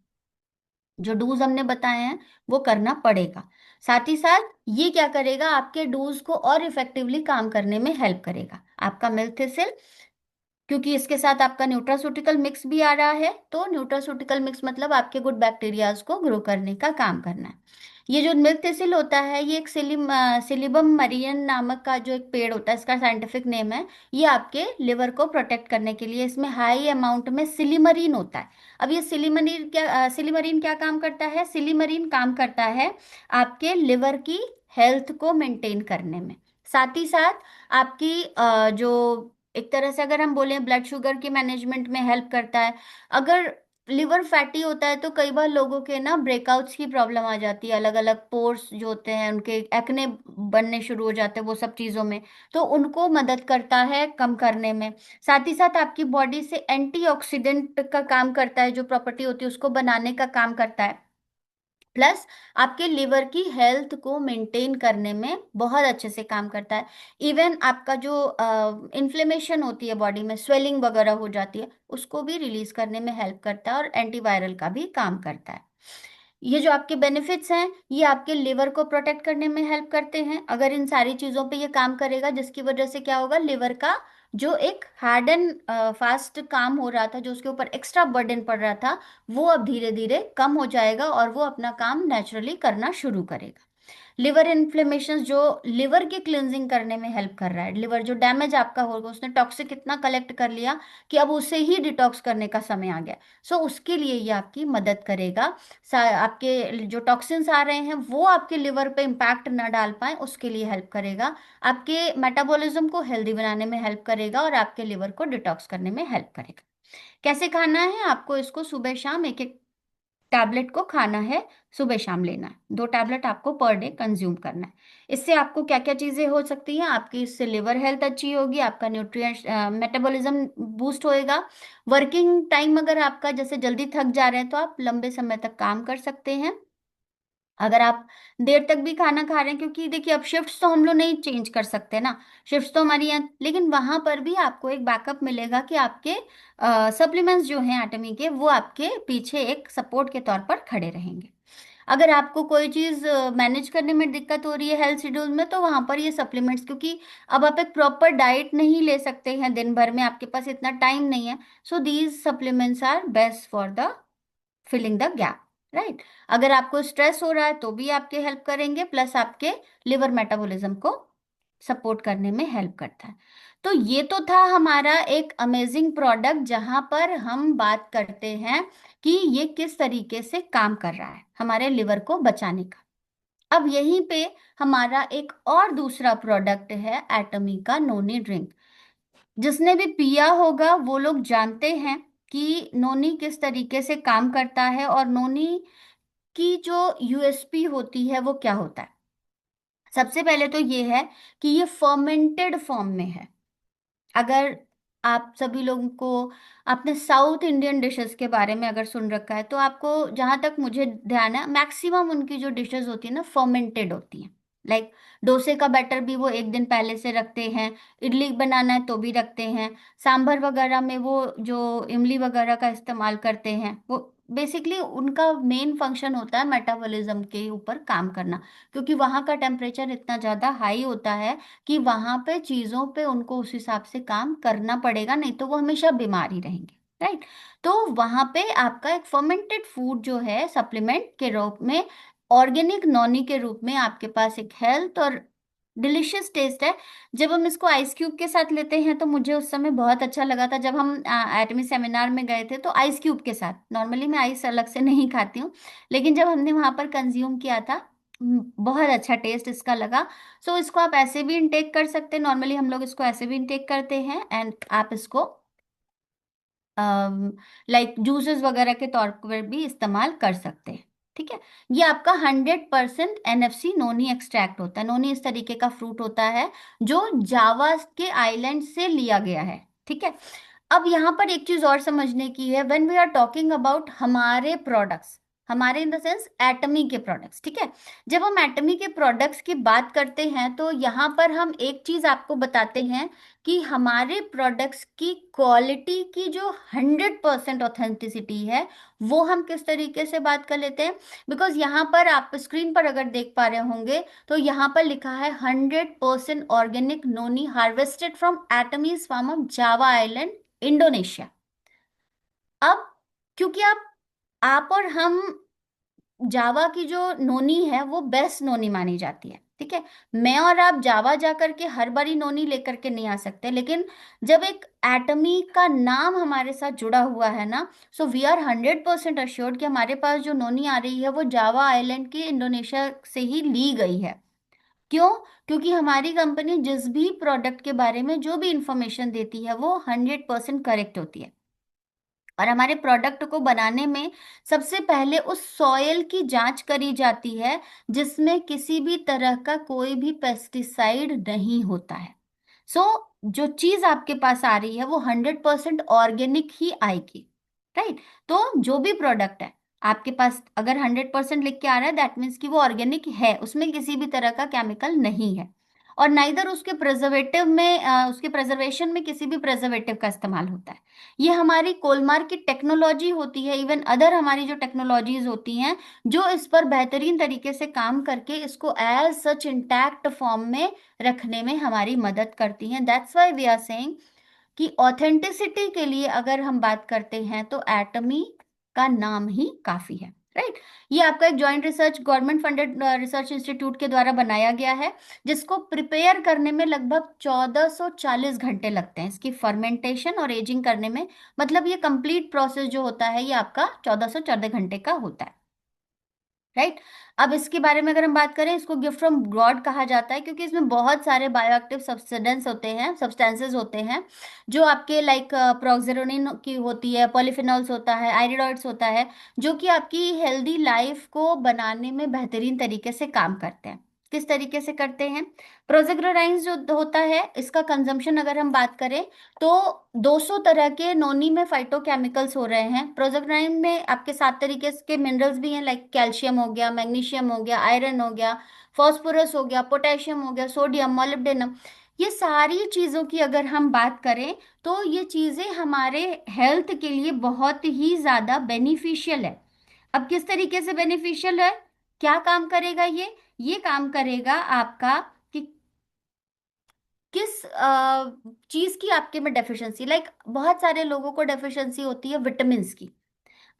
जो डूज हमने बताए हैं वो करना पड़ेगा। साथ ही साथ ये क्या करेगा, आपके डूज को और इफेक्टिवली काम करने में हेल्प करेगा। आपका मिल्थिसिल, क्योंकि इसके साथ आपका न्यूट्रास्यूटिकल मिक्स भी आ रहा है, तो न्यूट्रास्यूटिकल मिक्स मतलब आपके गुड बैक्टीरियाज को ग्रो करने का काम करना है। ये जो मिल्क थिसिल होता है, ये एक सिलिबम मरियन नामक का जो एक पेड़ होता है, इसका साइंटिफिक नेम है। ये आपके लिवर को प्रोटेक्ट करने के लिए, इसमें हाई अमाउंट में सिलिमरीन होता है। अब ये सिलिमरीन क्या काम करता है, सिलिमरीन काम करता है आपके लिवर की हेल्थ को मेंटेन करने में। साथ ही साथ आपकी जो एक तरह से अगर हम बोलें ब्लड शुगर के मैनेजमेंट में हेल्प करता है। अगर लिवर फैटी होता है तो कई बार लोगों के ना ब्रेकआउट्स की प्रॉब्लम आ जाती है, अलग अलग पोर्स जो होते हैं उनके एक्ने बनने शुरू हो जाते हैं वो सब चीज़ों में, तो उनको मदद करता है कम करने में। साथ ही साथ आपकी बॉडी से एंटीऑक्सीडेंट का काम करता है, जो प्रॉपर्टी होती है उसको बनाने का काम करता है। प्लस आपके लिवर की हेल्थ को मेंटेन करने में बहुत अच्छे से काम करता है। इवन आपका जो इन्फ्लेमेशन होती है बॉडी में, स्वेलिंग वगैरह हो जाती है, उसको भी रिलीज करने में हेल्प करता है और एंटीवायरल का भी काम करता है। ये जो आपके बेनिफिट्स हैं ये आपके लिवर को प्रोटेक्ट करने में हेल्प करते हैं। अगर इन सारी चीज़ों पे ये काम करेगा, जिसकी वजह से क्या होगा, लिवर का जो एक हार्ड एंड फास्ट काम हो रहा था, जो उसके ऊपर एक्स्ट्रा बर्डन पड़ रहा था, वो अब धीरे धीरे कम हो जाएगा और वो अपना काम नेचुरली करना शुरू करेगा। लिवर इन्फ्लेमेशन जो लिवर की क्लिनजिंग करने में हेल्प कर रहा है, लिवर जो डैमेज आपका होगा, उसने टॉक्सिक इतना कलेक्ट कर लिया कि अब उसे ही डिटॉक्स करने का समय आ गया। सो उसके लिए ये आपकी मदद करेगा। आपके जो टॉक्सिन्स आ रहे हैं वो आपके लिवर पे इम्पैक्ट ना डाल पाए, उसके लिए हेल्प करेगा। आपके मेटाबॉलिज्म को हेल्दी बनाने में हेल्प करेगा और आपके लिवर को डिटॉक्स करने में हेल्प करेगा। कैसे खाना है आपको, इसको सुबह शाम एक एक टैबलेट को खाना है, सुबह शाम लेना है, 2 टैबलेट आपको पर डे कंज्यूम करना है। इससे आपको क्या क्या चीजें हो सकती हैं, आपकी इससे लिवर हेल्थ अच्छी होगी, आपका न्यूट्रिएंट मेटाबॉलिज्म बूस्ट होएगा। वर्किंग टाइम अगर आपका जैसे जल्दी थक जा रहे हैं तो आप लंबे समय तक काम कर सकते हैं। अगर आप देर तक भी खाना खा रहे हैं, क्योंकि देखिए अब शिफ्ट्स तो हम लोग नहीं चेंज कर सकते ना, शिफ्ट्स तो हमारी यहाँ, लेकिन वहां पर भी आपको एक बैकअप मिलेगा कि आपके सप्लीमेंट्स जो हैं एटमी के, वो आपके पीछे एक सपोर्ट के तौर पर खड़े रहेंगे। अगर आपको कोई चीज मैनेज करने में दिक्कत हो रही है हेल्थ शेड्यूल में, तो वहां पर ये सप्लीमेंट्स, क्योंकि अब आप एक प्रॉपर डाइट नहीं ले सकते हैं दिन भर में, आपके पास इतना टाइम नहीं है, so these supplements are best for the filling the gap, right. अगर आपको स्ट्रेस हो रहा है तो भी आपके हेल्प करेंगे, प्लस आपके लिवर मेटाबॉलिज्म को सपोर्ट करने में हेल्प करता है। तो ये तो था हमारा एक अमेजिंग प्रोडक्ट जहां पर हम बात करते हैं कि ये किस तरीके से काम कर रहा है हमारे लिवर को बचाने का। अब यहीं पे हमारा एक और दूसरा प्रोडक्ट है एटमी का नोनी ड्रिंक। जिसने भी पिया होगा वो लोग जानते हैं कि नोनी किस तरीके से काम करता है, और नोनी की जो यूएसपी होती है वो क्या होता है। सबसे पहले तो ये है कि ये फर्मेंटेड फॉर्म में है। अगर आप सभी लोगों को, आपने साउथ इंडियन डिशेस के बारे में अगर सुन रखा है, तो आपको जहां तक मुझे ध्यान है मैक्सिमम उनकी जो डिशेस होती है ना फर्मेंटेड होती हैं। लाइक डोसे का बैटर भी वो एक दिन पहले से रखते हैं, इडली बनाना है तो भी रखते हैं, सांभर वगैरह में वो जो इमली वगैरह का इस्तेमाल करते हैं, वो बेसिकली उनका मेन फंक्शन होता है मेटाबॉलिज्म के ऊपर काम करना, क्योंकि वहाँ का टेम्परेचर इतना ज़्यादा हाई होता है कि वहां पे चीजों पे उनको उस हिसाब से काम करना पड़ेगा, नहीं तो वो हमेशा बीमार ही रहेंगे, राइट। तो वहां पे आपका एक फर्मेंटेड फूड जो है सप्लीमेंट के रूप में, ऑर्गेनिक नॉनी के रूप में आपके पास एक हेल्थ और डिलिशियस टेस्ट है। जब हम इसको आइस क्यूब के साथ लेते हैं तो मुझे उस समय बहुत अच्छा लगा था, जब हम एटमी सेमिनार में गए थे तो आइस क्यूब के साथ, नॉर्मली मैं आइस अलग से नहीं खाती हूँ, लेकिन जब हमने वहां पर कंज्यूम किया था, बहुत अच्छा टेस्ट इसका लगा। सो इसको आप ऐसे भी इनटेक कर सकते हैं, नॉर्मली हम लोग इसको ऐसे भी इनटेक करते हैं, एंड आप इसको लाइक जूसेस वगैरह के तौर पर भी इस्तेमाल कर सकते हैं। ठीक है। ये आपका 100% एनएफसी नोनी एक्सट्रैक्ट होता है। नोनी इस तरीके का फ्रूट होता है जो जावा के आइलैंड से लिया गया है। ठीक है। अब यहाँ पर एक चीज और समझने की है, when we are talking about हमारे प्रोडक्ट्स, हमारे इन द सेंस एटमी के प्रोडक्ट्स, ठीक है। जब हम एटमी के प्रोडक्ट्स की बात करते हैं तो यहाँ पर हम एक चीज आपको बताते हैं कि हमारे प्रोडक्ट्स की क्वालिटी की जो 100% ऑथेंटिसिटी है, वो हम किस तरीके से बात कर लेते हैं। बिकॉज यहाँ पर आप स्क्रीन पर अगर देख पा रहे होंगे तो यहाँ पर लिखा है 100% organic noni harvested from Atomy's farm of Java island, Indonesia. अब क्योंकि आप और हम, जावा की जो नोनी है वो बेस्ट नोनी मानी जाती है, ठीक है। मैं और आप जावा जा करके हर बारी नोनी लेकर के नहीं आ सकते, लेकिन जब एक एटमी का नाम हमारे साथ जुड़ा हुआ है ना, सो वी आर 100% अश्योर्ड कि हमारे पास जो नोनी आ रही है वो जावा आइलैंड की इंडोनेशिया से ही ली गई है। क्यों? क्योंकि हमारी कंपनी जिस भी प्रोडक्ट के बारे में जो भी इंफॉर्मेशन देती है वो 100% करेक्ट होती है। और हमारे प्रोडक्ट को बनाने में सबसे पहले उस सॉयल की जांच करी जाती है जिसमें किसी भी तरह का कोई भी पेस्टिसाइड नहीं होता है। सो जो चीज आपके पास आ रही है वो 100% ऑर्गेनिक ही आएगी, राइट। तो जो भी प्रोडक्ट है आपके पास अगर 100% लिख के आ रहा है, दैट मीन्स कि वो ऑर्गेनिक है, उसमें किसी भी तरह का केमिकल नहीं है। और नाइदर उसके प्रिजर्वेटिव में उसके प्रिजर्वेशन में किसी भी प्रिजर्वेटिव का इस्तेमाल होता है। ये हमारी कोलमार की टेक्नोलॉजी होती है, इवन अदर हमारी जो टेक्नोलॉजीज होती हैं जो इस पर बेहतरीन तरीके से काम करके इसको एज सच इंटैक्ट फॉर्म में रखने में हमारी मदद करती हैं। That's why we are saying कि ऑथेंटिसिटी के लिए अगर हम बात करते हैं तो एटमी का नाम ही काफी है, राइट। ये आपका एक joint research government funded research institute के द्वारा बनाया गया है, जिसको प्रिपेयर करने में लगभग 1440 घंटे लगते हैं इसकी फर्मेंटेशन और एजिंग करने में। मतलब ये कंप्लीट प्रोसेस जो होता है ये आपका 1414 घंटे का होता है। राइट। अब इसके बारे में अगर हम बात करें, इसको गिफ्ट फ्रॉम गॉड कहा जाता है, क्योंकि इसमें बहुत सारे बायोएक्टिव सब्सटेंसेस होते हैं जो आपके लाइक प्रोक्सेरोनिन की होती है, पॉलीफिनॉल्स होता है, आयरिडॉइड्स होता है, जो कि आपकी हेल्दी लाइफ को बनाने में बेहतरीन तरीके से काम करते हैं। किस तरीके से करते हैं? प्रोजेग्रेनाइज जो होता है, इसका कंजम्पशन अगर हम बात करें तो 200 तरह के नोनी में फाइटोकेमिकल्स हो रहे हैं। प्रोजेक्टाइन में आपके 7 तरीके के मिनरल्स भी हैं, लाइक कैल्शियम हो गया, मैग्नीशियम हो गया, आयरन हो गया, फास्फोरस हो गया, पोटेशियम हो गया, सोडियम, मोलिब्डेनम। ये सारी चीज़ों की अगर हम बात करें तो ये चीज़ें हमारे हेल्थ के लिए बहुत ही ज़्यादा बेनिफिशियल है। अब किस तरीके से बेनिफिशियल है, क्या काम करेगा ये काम करेगा आपका कि किस चीज की आपके में डेफिशिएंसी, लाइक बहुत सारे लोगों को डेफिशिएंसी होती है विटामिन की।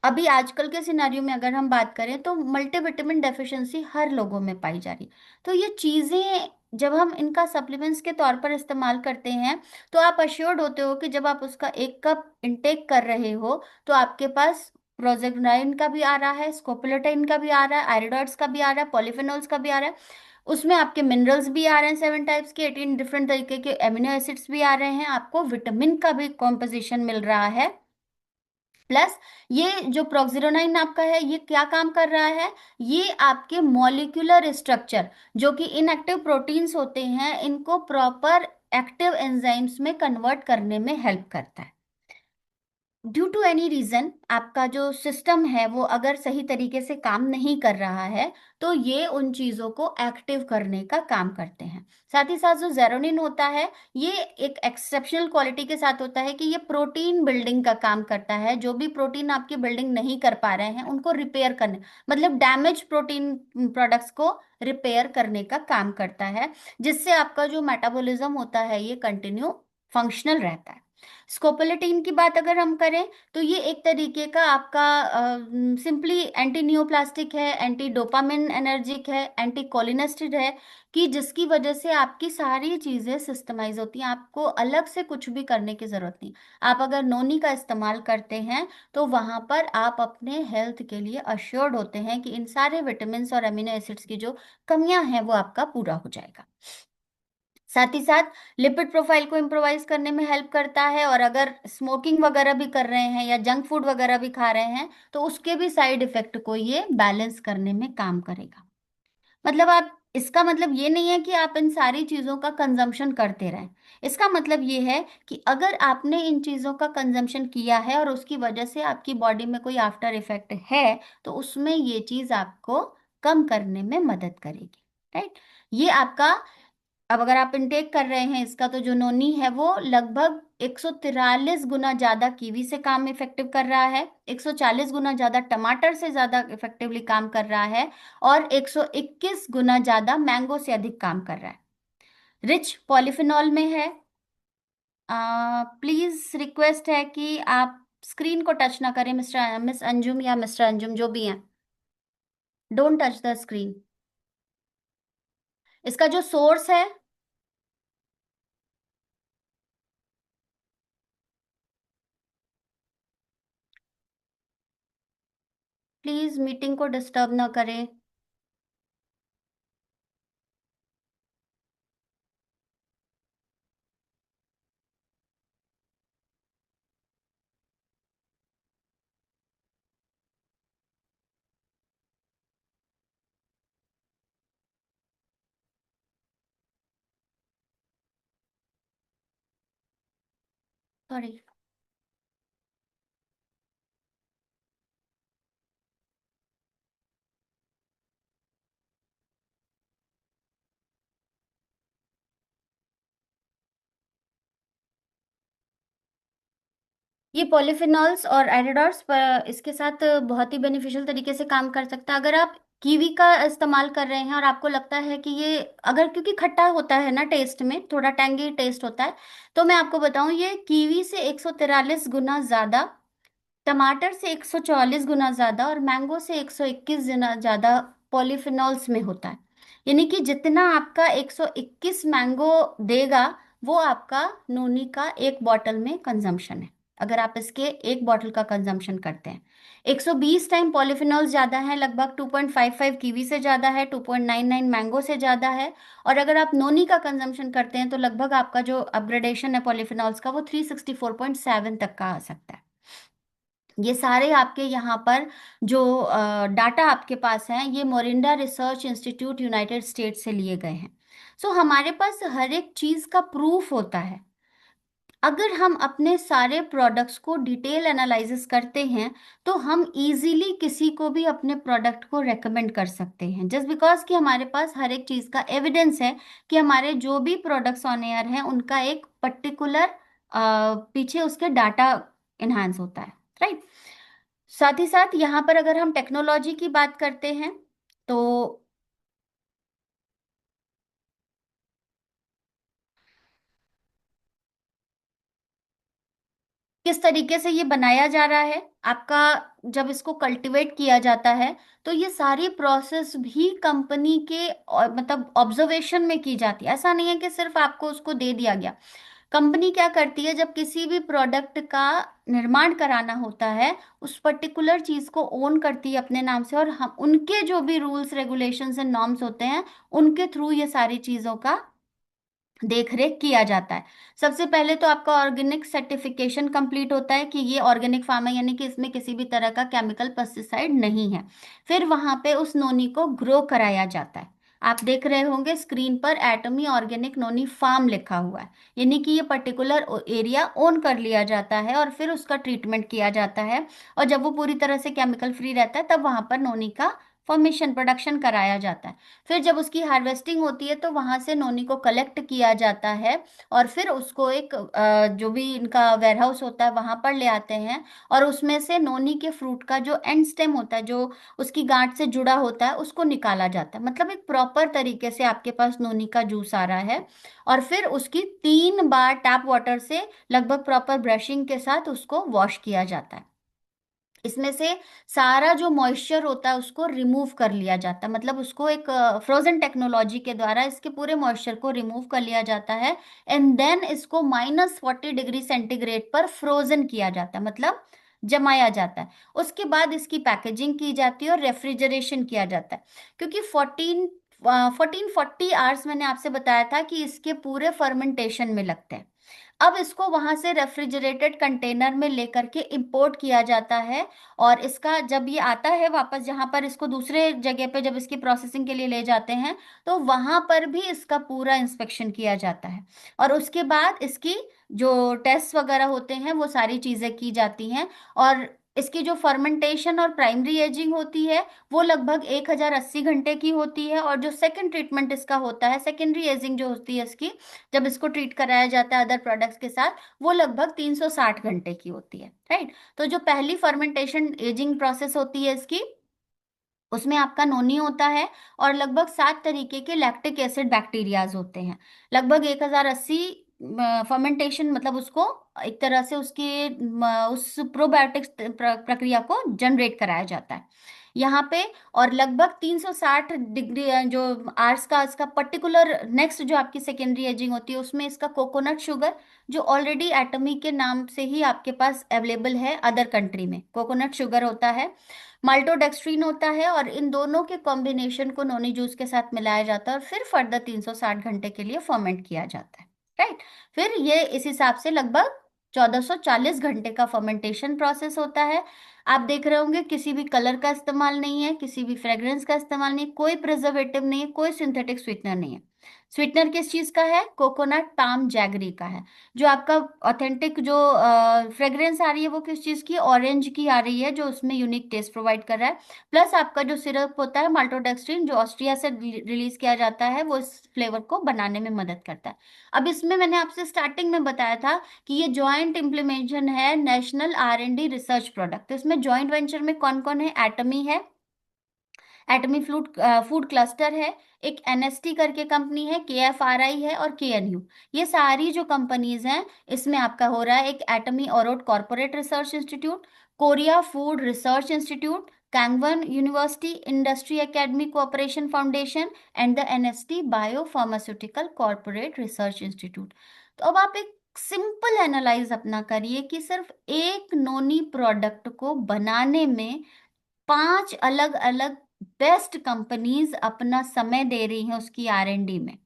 अभी आजकल के सिनेरियो में अगर हम बात करें तो मल्टीविटामिन डेफिशिएंसी हर लोगों में पाई जा रही। तो ये चीजें जब हम इनका सप्लीमेंट्स के तौर पर इस्तेमाल करते हैं, तो आप अश्योर्ड होते हो कि जब आप उसका 1 कप इंटेक कर रहे हो तो आपके पास प्रोजेग्नाइन का भी आ रहा है, स्कोपोलेटाइन का भी आ रहा है, आयरिडॉइड्स का भी आ रहा है, पॉलीफेनॉल्स का भी आ रहा है। उसमें आपके मिनरल्स भी आ रहे हैं, 7 टाइप्स के, 18 डिफरेंट तरीके के एमिनो एसिड्स भी आ रहे हैं, आपको विटामिन का भी कॉम्पोजिशन मिल रहा है। प्लस ये जो प्रोक्सिडोनाइन आपका है, ये क्या काम कर रहा है? ये आपके मॉलिक्यूलर स्ट्रक्चर, जो कि इनएक्टिव प्रोटीन्स होते हैं, इनको प्रॉपर एक्टिव एंजाइम्स में कन्वर्ट करने में हेल्प करता है। ड्यू टू एनी रीजन आपका जो सिस्टम है वो अगर सही तरीके से काम नहीं कर रहा है, तो ये उन चीजों को एक्टिव करने का काम करते हैं। साथ ही साथ जो जेरोनिन होता है, ये एक एक्सेप्शनल क्वालिटी के साथ होता है कि ये प्रोटीन बिल्डिंग का काम करता है। जो भी प्रोटीन आपकी बिल्डिंग नहीं कर पा रहे हैं उनको रिपेयर करने, मतलब डैमेज प्रोटीन प्रोडक्ट्स को रिपेयर करने का काम करता है, जिससे आपका जो मेटाबॉलिज्म होता है ये कंटिन्यू फंक्शनल रहता है। स्कोपोलेटिन की बात अगर हम करें तो ये एक तरीके का आपका सिंपली एंटी न्यूप्लास्टिक है, एंटी डोपामिन एनर्जिक है, एंटी कोलिनेस्टेरिक है, कि जिसकी वजह से आपकी सारी चीजें सिस्टमाइज होती हैं, आपको अलग से कुछ भी करने की जरूरत नहीं। आप अगर नोनी का इस्तेमाल करते हैं तो वहां पर आप अपने हेल्थ के लिए अश्योर्ड होते हैं कि इन सारे विटामिन और अमीनो एसिड्स की जो कमियां हैं वो आपका पूरा हो जाएगा। साथ ही साथ लिपिड प्रोफाइल को इम्प्रोवाइज करने में हेल्प करता है, और अगर स्मोकिंग वगैरह भी कर रहे हैं या जंक फूड वगैरह भी खा रहे हैं तो उसके भी साइड इफेक्ट को ये बैलेंस करने में काम करेगा। मतलब आप, इसका मतलब ये नहीं है कि आप इन सारी चीजों का कंजम्पशन करते रहें। इसका मतलब ये है कि अगर आपने इन चीजों का कंजम्पशन किया है और उसकी वजह से आपकी बॉडी में कोई आफ्टर इफेक्ट है, तो उसमें ये चीज आपको कम करने में मदद करेगी। राइट। ये आपका, अब अगर आप इनटेक कर रहे हैं इसका, तो जो नोनी है वो लगभग 143 गुना ज्यादा कीवी से काम इफेक्टिव कर रहा है, 140 गुना ज्यादा टमाटर से ज्यादा इफेक्टिवली काम कर रहा है, और 121 गुना ज्यादा मैंगो से अधिक काम कर रहा है। रिच पॉलीफिनॉल में है। प्लीज रिक्वेस्ट है कि आप स्क्रीन को टच ना करें, मिस्टर मिस अंजुम या मिस्टर अंजुम जो भी हैं, डोंट टच द स्क्रीन। इसका जो सोर्स है, प्लीज मीटिंग को डिस्टर्ब ना करें। सॉरी। ये पॉलीफिनॉल्स और एरिडॉट्स इसके साथ बहुत ही बेनिफिशियल तरीके से काम कर सकता है। अगर आप कीवी का इस्तेमाल कर रहे हैं और आपको लगता है कि ये, अगर क्योंकि खट्टा होता है ना, टेस्ट में थोड़ा टैंगी टेस्ट होता है, तो मैं आपको बताऊं ये कीवी से 143 गुना ज्यादा, टमाटर से 144 गुना ज्यादा, और मैंगो से 121 गुना ज्यादा पॉलीफिनॉल्स में होता है। यानी कि जितना आपका 121 मैंगो देगा, वो आपका नोनी का 1 बॉटल में कंजम्पशन है। अगर आप इसके एक बॉटल का कंजम्पशन करते हैं। 120 टाइम पॉलीफिनॉल्स ज्यादा है, लगभग 2.55 कीवी से ज्यादा है, 2.99 मैंगो से ज्यादा है। और अगर आप नोनी का कंजम्पशन करते हैं तो लगभग आपका जो अपग्रेडेशन है पॉलीफिनॉल्स का वो 364.7 तक का आ सकता है। ये सारे आपके यहाँ पर जो डाटा आपके पास हैं ये Morinda research institute United states से लिए गए हैं। सो हमारे पास हर एक चीज का प्रूफ होता है। अगर हम अपने सारे प्रोडक्ट्स को डिटेल एनालिसिस करते हैं तो हम इजीली किसी को भी अपने प्रोडक्ट को रेकमेंड कर सकते हैं, जस्ट बिकॉज कि हमारे पास हर एक चीज़ का एविडेंस है कि हमारे जो भी प्रोडक्ट्स ऑन एयर हैं उनका एक पर्टिकुलर पीछे उसके डाटा इन्हांस होता है, राइट। साथ ही साथ यहाँ पर अगर हम टेक्नोलॉजी की बात करते हैं तो किस तरीके से ये बनाया जा रहा है आपका, जब इसको कल्टीवेट किया जाता है तो ये सारी प्रोसेस भी कंपनी के मतलब ऑब्जर्वेशन में की जाती है। ऐसा नहीं है कि सिर्फ आपको उसको दे दिया गया। कंपनी क्या करती है, जब किसी भी प्रोडक्ट का निर्माण कराना होता है उस पर्टिकुलर चीज को ओन करती है अपने नाम से, और हम उनके जो भी रूल्स रेगुलेशंस एंड नॉर्म्स होते हैं उनके थ्रू ये सारी चीजों का देख रेख किया जाता है। सबसे पहले तो आपका ऑर्गेनिक सर्टिफिकेशन कंप्लीट होता है कि ये ऑर्गेनिक फार्म है, यानी कि इसमें किसी भी तरह का केमिकल पेस्टिसाइड नहीं है। फिर वहां पे उस नोनी को ग्रो कराया जाता है। आप देख रहे होंगे स्क्रीन पर एटमी ऑर्गेनिक नोनी फार्म लिखा हुआ है, यानी कि ये पर्टिकुलर एरिया ओन कर लिया जाता है और फिर उसका ट्रीटमेंट किया जाता है। और जब वो पूरी तरह से केमिकल फ्री रहता है तब वहां पर नोनी का फॉर्मेशन प्रोडक्शन कराया जाता है। फिर जब उसकी हार्वेस्टिंग होती है तो वहां से नोनी को कलेक्ट किया जाता है और फिर उसको एक जो भी इनका वेयरहाउस होता है वहां पर ले आते हैं। और उसमें से नोनी के फ्रूट का जो एंड स्टेम होता है, जो उसकी गांठ से जुड़ा होता है, उसको निकाला जाता है। मतलब एक प्रॉपर तरीके से आपके पास नोनी का जूस आ रहा है। और फिर उसकी 3 बार टैप वाटर से लगभग प्रॉपर ब्रशिंग के साथ उसको वॉश किया जाता है। इसमें से सारा जो मॉइस्चर होता है उसको रिमूव कर लिया जाता है, मतलब उसको एक फ्रोजन टेक्नोलॉजी के द्वारा इसके पूरे मॉइस्चर को रिमूव कर लिया जाता है। एंड देन इसको -40 डिग्री सेंटीग्रेड पर फ्रोजन किया जाता है, मतलब जमाया जाता है। उसके बाद इसकी पैकेजिंग की जाती है और रेफ्रिजरेशन किया जाता है। क्योंकि 1440 आवर्स मैंने आपसे बताया था कि इसके पूरे फर्मेंटेशन में लगते हैं। अब इसको वहां से रेफ्रिजरेटेड कंटेनर में लेकर के इंपोर्ट किया जाता है। और इसका जब ये आता है वापस, जहां पर इसको दूसरे जगह पे जब इसकी प्रोसेसिंग के लिए ले जाते हैं तो वहां पर भी इसका पूरा इंस्पेक्शन किया जाता है। और उसके बाद इसकी जो टेस्ट वगैरह होते हैं वो सारी चीजें की जाती हैं। और इसकी जो फर्मेंटेशन और प्राइमरी एजिंग होती है वो लगभग 1080 घंटे की होती है। और जो सेकंड ट्रीटमेंट इसका होता है, सेकेंडरी एजिंग जो होती है इसकी, जब इसको ट्रीट कराया जाता है अदर प्रोडक्ट्स के साथ, वो लगभग 360 घंटे की होती है, राइट। तो जो पहली फर्मेंटेशन एजिंग प्रोसेस होती है इसकी, उसमें आपका नोनी होता है और लगभग 7 तरीके के लैक्टिक एसिड बैक्टीरियाज होते हैं। लगभग 1080 फर्मेंटेशन, मतलब उसको एक तरह से उसके उस प्रोबायोटिक्स प्रक्रिया को जनरेट कराया जाता है यहाँ पे। और लगभग 360 डिग्री जो आर्स का इसका पर्टिकुलर नेक्स्ट जो आपकी सेकेंडरी एजिंग होती है उसमें इसका कोकोनट शुगर, जो ऑलरेडी एटमी के नाम से ही आपके पास अवेलेबल है अदर कंट्री में, कोकोनट शुगर होता है। माल्टोडेक्स्ट्रीन होता है और इन दोनों के कॉम्बिनेशन को नोनी जूस के साथ मिलाया जाता है और फिर फर्दर 360 घंटे के लिए फर्मेंट किया जाता है, राइट। फिर ये इस हिसाब से लगभग 1440 घंटे का फर्मेंटेशन प्रोसेस होता है। आप देख रहे होंगे किसी भी कलर का इस्तेमाल नहीं है, किसी भी फ्रेग्रेंस का इस्तेमाल नहीं है, कोई प्रिजर्वेटिव नहीं है, कोई सिंथेटिक स्वीटनर नहीं है। स्वीटनर किस चीज का है? कोकोनट पाम जैगरी का है। जो आपका ऑथेंटिक जो फ्रेग्रेंस आ रही है वो किस चीज की? ऑरेंज की आ रही है, जो उसमें यूनिक टेस्ट प्रोवाइड कर रहा है। प्लस आपका जो सिरप होता है माल्टोडेक्स्ट्रिन, जो ऑस्ट्रिया से रिलीज किया जाता है, वो इस फ्लेवर को बनाने में मदद करता है। अब इसमें मैंने आपसे स्टार्टिंग में बताया था कि ये जॉइंट इम्प्लीमेंटेशन है नेशनल R&D रिसर्च प्रोडक्ट। तो इसमें जॉइंट वेंचर में कौन कौन है? एटमी है, एटमी फूड फूड क्लस्टर है, एक NST करके कंपनी है, KFRI है और KNU। ये सारी जो कंपनीज हैं इसमें आपका हो रहा है एक एटमी औरोड corporate research institute, Korea food research institute, Kangwon university industry academy cooperation foundation and the NST bio pharmaceutical corporate research institute. तो अब आप एक सिंपल एनालाइज अपना करिए कि सिर्फ एक नोनी प्रोडक्ट को बनाने में 5 अलग अलग बेस्ट कंपनीज अपना समय दे रही हैं उसकी R&D में,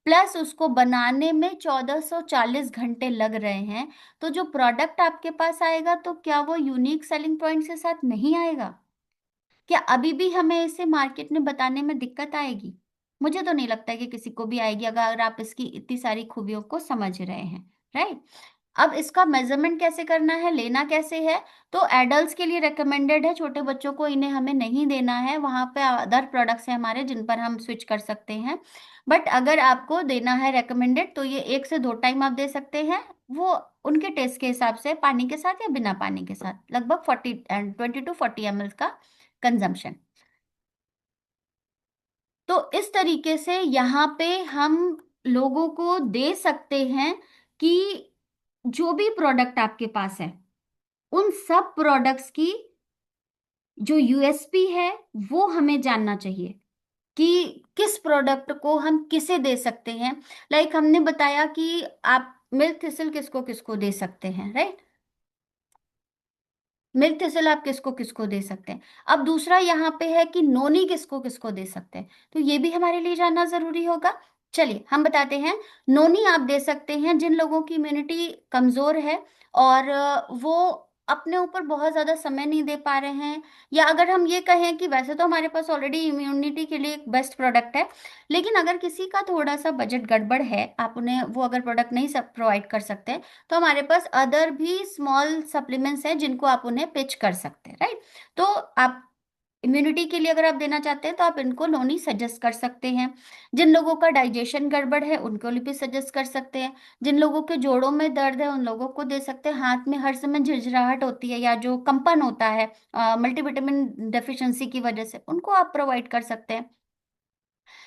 प्लस उसको बनाने में 1440 घंटे लग रहे हैं। तो जो प्रोडक्ट आपके पास आएगा, तो क्या वो यूनिक सेलिंग पॉइंट के साथ नहीं आएगा? क्या अभी भी हमें इसे मार्केट में बताने में दिक्कत आएगी? मुझे तो नहीं लगता कि किसी को भी आएगी, अगर आप इसकी इतनी सारी खूबियों को समझ रहे हैं, राइट। अब इसका मेजरमेंट कैसे करना है, लेना कैसे है? तो एडल्ट्स के लिए रेकमेंडेड है, छोटे बच्चों को इन्हें हमें नहीं देना है, वहां पे अदर प्रोडक्ट्स हैं हमारे जिन पर हम स्विच कर सकते हैं। बट अगर आपको देना है रेकमेंडेड, तो ये 1 से 2 टाइम आप दे सकते हैं, वो उनके टेस्ट के हिसाब से, पानी के साथ या बिना पानी के साथ, लगभग 20 to 40 ml का कंजम्पशन। तो इस तरीके से यहाँ पे हम लोगों को दे सकते हैं कि जो भी प्रोडक्ट आपके पास है, उन सब प्रोडक्ट्स की जो यूएसपी है वो हमें जानना चाहिए कि किस प्रोडक्ट को हम किसे दे सकते हैं। लाइक हमने बताया कि आप मिल्क थिसिल किसको किसको दे सकते हैं, राइट। मिल्क थिसिल आप किसको किसको दे सकते हैं। अब दूसरा यहाँ पे है कि नोनी किसको किसको दे सकते हैं, तो ये भी हमारे लिए जानना जरूरी होगा। चलिए हम बताते हैं। नोनी आप दे सकते हैं जिन लोगों की इम्यूनिटी कमजोर है, और वो अपने ऊपर बहुत ज्यादा समय नहीं दे पा रहे हैं, या अगर हम ये कहें कि वैसे तो हमारे पास ऑलरेडी इम्यूनिटी के लिए एक बेस्ट प्रोडक्ट है, लेकिन अगर किसी का थोड़ा सा बजट गड़बड़ है, आप उन्हें वो अगर प्रोडक्ट नहीं सब प्रोवाइड कर सकते, तो हमारे पास अदर भी स्मॉल सप्लीमेंट्स हैं जिनको आप उन्हें पिच कर सकते हैं, राइट। तो आप इम्यूनिटी के लिए अगर आप देना चाहते हैं तो आप इनको नोनी सजेस्ट कर सकते हैं। जिन लोगों का डाइजेशन गड़बड़ है उनको भी सजेस्ट कर सकते हैं। जिन लोगों के जोड़ों में दर्द है उन लोगों को दे सकते हैं। हाथ में हर समय झिरझिराहट होती है या जो कंपन होता है मल्टीविटामिन डेफिशिएंसी की वजह से, उनको आप प्रोवाइड कर सकते हैं।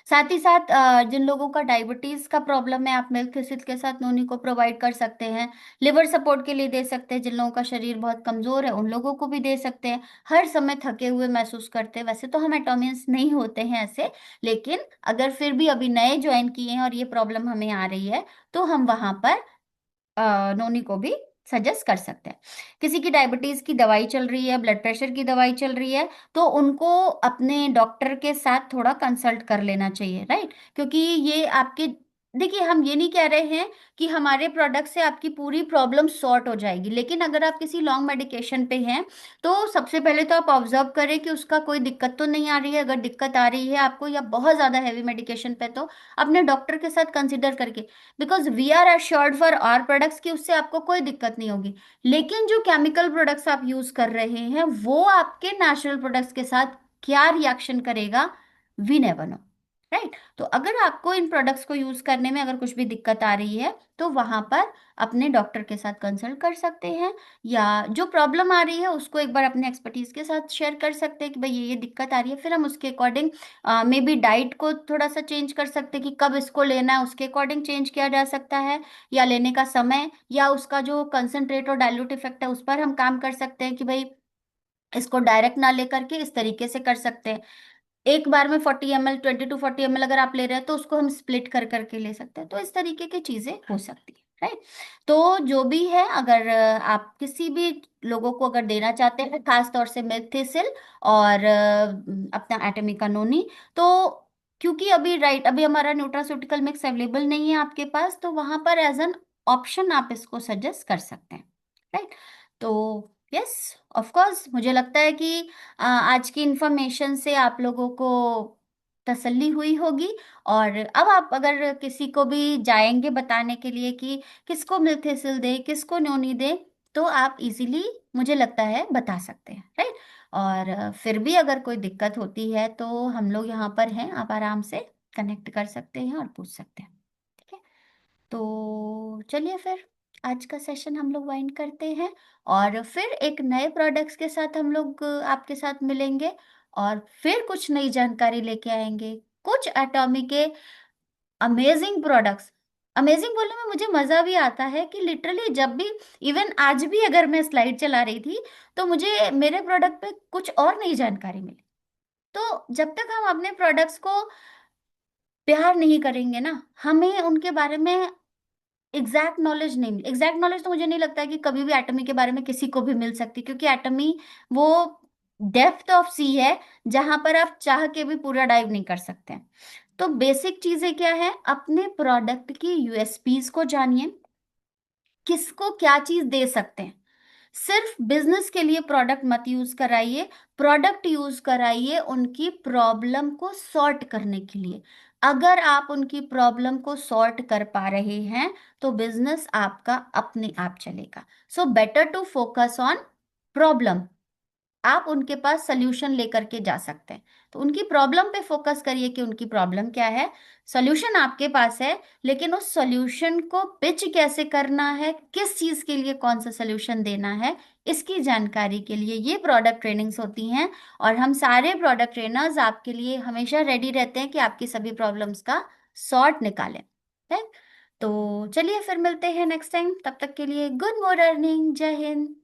साथ ही साथ जिन लोगों का डायबिटीज का प्रॉब्लम है, आप मिल्क थिसिल के साथ नोनी को प्रोवाइड कर सकते हैं। लिवर सपोर्ट के लिए दे सकते हैं, जिन लोगों का शरीर बहुत कमजोर है उन लोगों को भी दे सकते हैं। हर समय थके हुए महसूस करते हैं, वैसे तो हम एटोमियंस नहीं होते हैं ऐसे, लेकिन अगर फिर भी अभी नए ज्वाइन किए हैं और ये प्रॉब्लम हमें आ रही है, तो हम वहां पर नोनी को भी सजेस्ट कर सकते हैं। किसी की डायबिटीज की दवाई चल रही है, ब्लड प्रेशर की दवाई चल रही है, तो उनको अपने डॉक्टर के साथ थोड़ा कंसल्ट कर लेना चाहिए, राइट। क्योंकि ये आपके, देखिए हम ये नहीं कह रहे हैं कि हमारे प्रोडक्ट से आपकी पूरी प्रॉब्लम सॉर्ट हो जाएगी, लेकिन अगर आप किसी लॉन्ग मेडिकेशन पे हैं, तो सबसे पहले तो आप ऑब्जर्व करें कि उसका कोई दिक्कत तो नहीं आ रही है। अगर दिक्कत आ रही है आपको, या बहुत ज्यादा हैवी मेडिकेशन पे, तो अपने डॉक्टर के साथ कंसिडर करके, because we are assured for our products कि उससे आपको कोई दिक्कत नहीं होगी। लेकिन जो केमिकल प्रोडक्ट्स आप यूज कर रहे हैं वो आपके नेचुरल प्रोडक्ट्स के साथ क्या रिएक्शन करेगा, वी नेवर नो, राइट। तो अगर आपको इन प्रोडक्ट्स को यूज करने में अगर कुछ भी दिक्कत आ रही है, तो वहां पर अपने डॉक्टर के साथ कंसल्ट कर सकते हैं, या जो प्रॉब्लम आ रही है उसको एक बार अपने एक्सपर्टीज के साथ शेयर कर सकते हैं कि भाई ये दिक्कत आ रही है। फिर हम उसके अकॉर्डिंग मे बी डाइट को थोड़ा सा चेंज कर सकते हैं कि कब इसको लेना है, उसके अकॉर्डिंग चेंज किया जा सकता है, या लेने का समय, या उसका जो कंसंट्रेट और डाइल्यूट इफेक्ट है उस पर हम काम कर सकते हैं कि भाई इसको डायरेक्ट ना लेकर के इस तरीके से कर सकते हैं। एक बार में 40 ml, 20 to 40 ml अगर आप ले रहे हैं, तो उसको हम स्प्लिट कर करके ले सकते हैं। तो इस तरीके की चीजें हो सकती है, राइट। तो जो भी है, अगर आप किसी भी लोगों को अगर देना चाहते हैं, खास तौर से मेथिसिल और अपना एटमिका नोनी, तो क्योंकि अभी, राइट, अभी हमारा न्यूट्रास्यूटिकल मिक्स अवेलेबल नहीं है आपके पास, तो वहां पर एज एन ऑप्शन आप इसको सजेस्ट कर सकते हैं, राइट। तो यस, ऑफ कोर्स मुझे लगता है कि आज की इंफॉर्मेशन से आप लोगों को तसल्ली हुई होगी। और अब आप अगर किसी को भी जाएंगे बताने के लिए कि किसको मिल्थिसिल दे किसको नोनी दे, तो आप इजीली, मुझे लगता है, बता सकते हैं, राइट। और फिर भी अगर कोई दिक्कत होती है तो हम लोग यहाँ पर हैं, आप आराम से कनेक्ट कर सकते हैं और पूछ सकते हैं, ठीक है। तो चलिए फिर आज का सेशन हम लोग वाइंड करते हैं, और फिर एक नए प्रोडक्ट्स के साथ हम लोग आपके साथ मिलेंगे, और फिर कुछ नई जानकारी लेके आएंगे, कुछ एटॉमी के अमेजिंग प्रोडक्ट्स। अमेजिंग बोलने में मुझे मजा भी आता है कि लिटरली जब भी, इवन आज भी अगर मैं स्लाइड चला रही थी, तो मुझे मेरे प्रोडक्ट पे कुछ और नई जानकारी मिली। तो जब तक हम अपने प्रोडक्ट्स को प्यार नहीं करेंगे ना, हमें उनके बारे में एग्जैक्ट नॉलेज नहीं, एग्जैक्ट नॉलेज तो मुझे नहीं लगता है कि कभी भी एटमी के बारे में किसी को भी मिल सकती, क्योंकि एटमी वो डेप्थ ऑफ सी है जहां पर आप चाह के भी पूरा डाइव नहीं कर सकते। तो बेसिक चीजें क्या है, अपने प्रोडक्ट की यूएसपीज को जानिए, किसको क्या चीज दे सकते हैं। सिर्फ बिजनेस के लिए प्रोडक्ट मत यूज कराइए, प्रोडक्ट यूज कराइए उनकी प्रॉब्लम को सॉर्ट करने के लिए। अगर आप उनकी प्रॉब्लम को सॉर्ट कर पा रहे हैं तो बिजनेस आपका अपने आप चलेगा। So better to focus on problem. आप उनके पास सोल्यूशन लेकर के जा सकते हैं, तो उनकी प्रॉब्लम पे फोकस करिए कि उनकी प्रॉब्लम क्या है। सोल्यूशन आपके पास है, लेकिन उस सोल्यूशन को पिच कैसे करना है, किस चीज के लिए कौन सा सोल्यूशन देना है, इसकी जानकारी के लिए ये प्रोडक्ट ट्रेनिंग्स होती हैं। और हम सारे प्रोडक्ट ट्रेनर्स आपके लिए हमेशा रेडी रहते हैं कि आपकी सभी प्रॉब्लम्स का सॉर्ट निकालें। ठीक, तो चलिए फिर मिलते हैं नेक्स्ट टाइम, तब तक के लिए गुड मॉर्निंग, जय हिंद।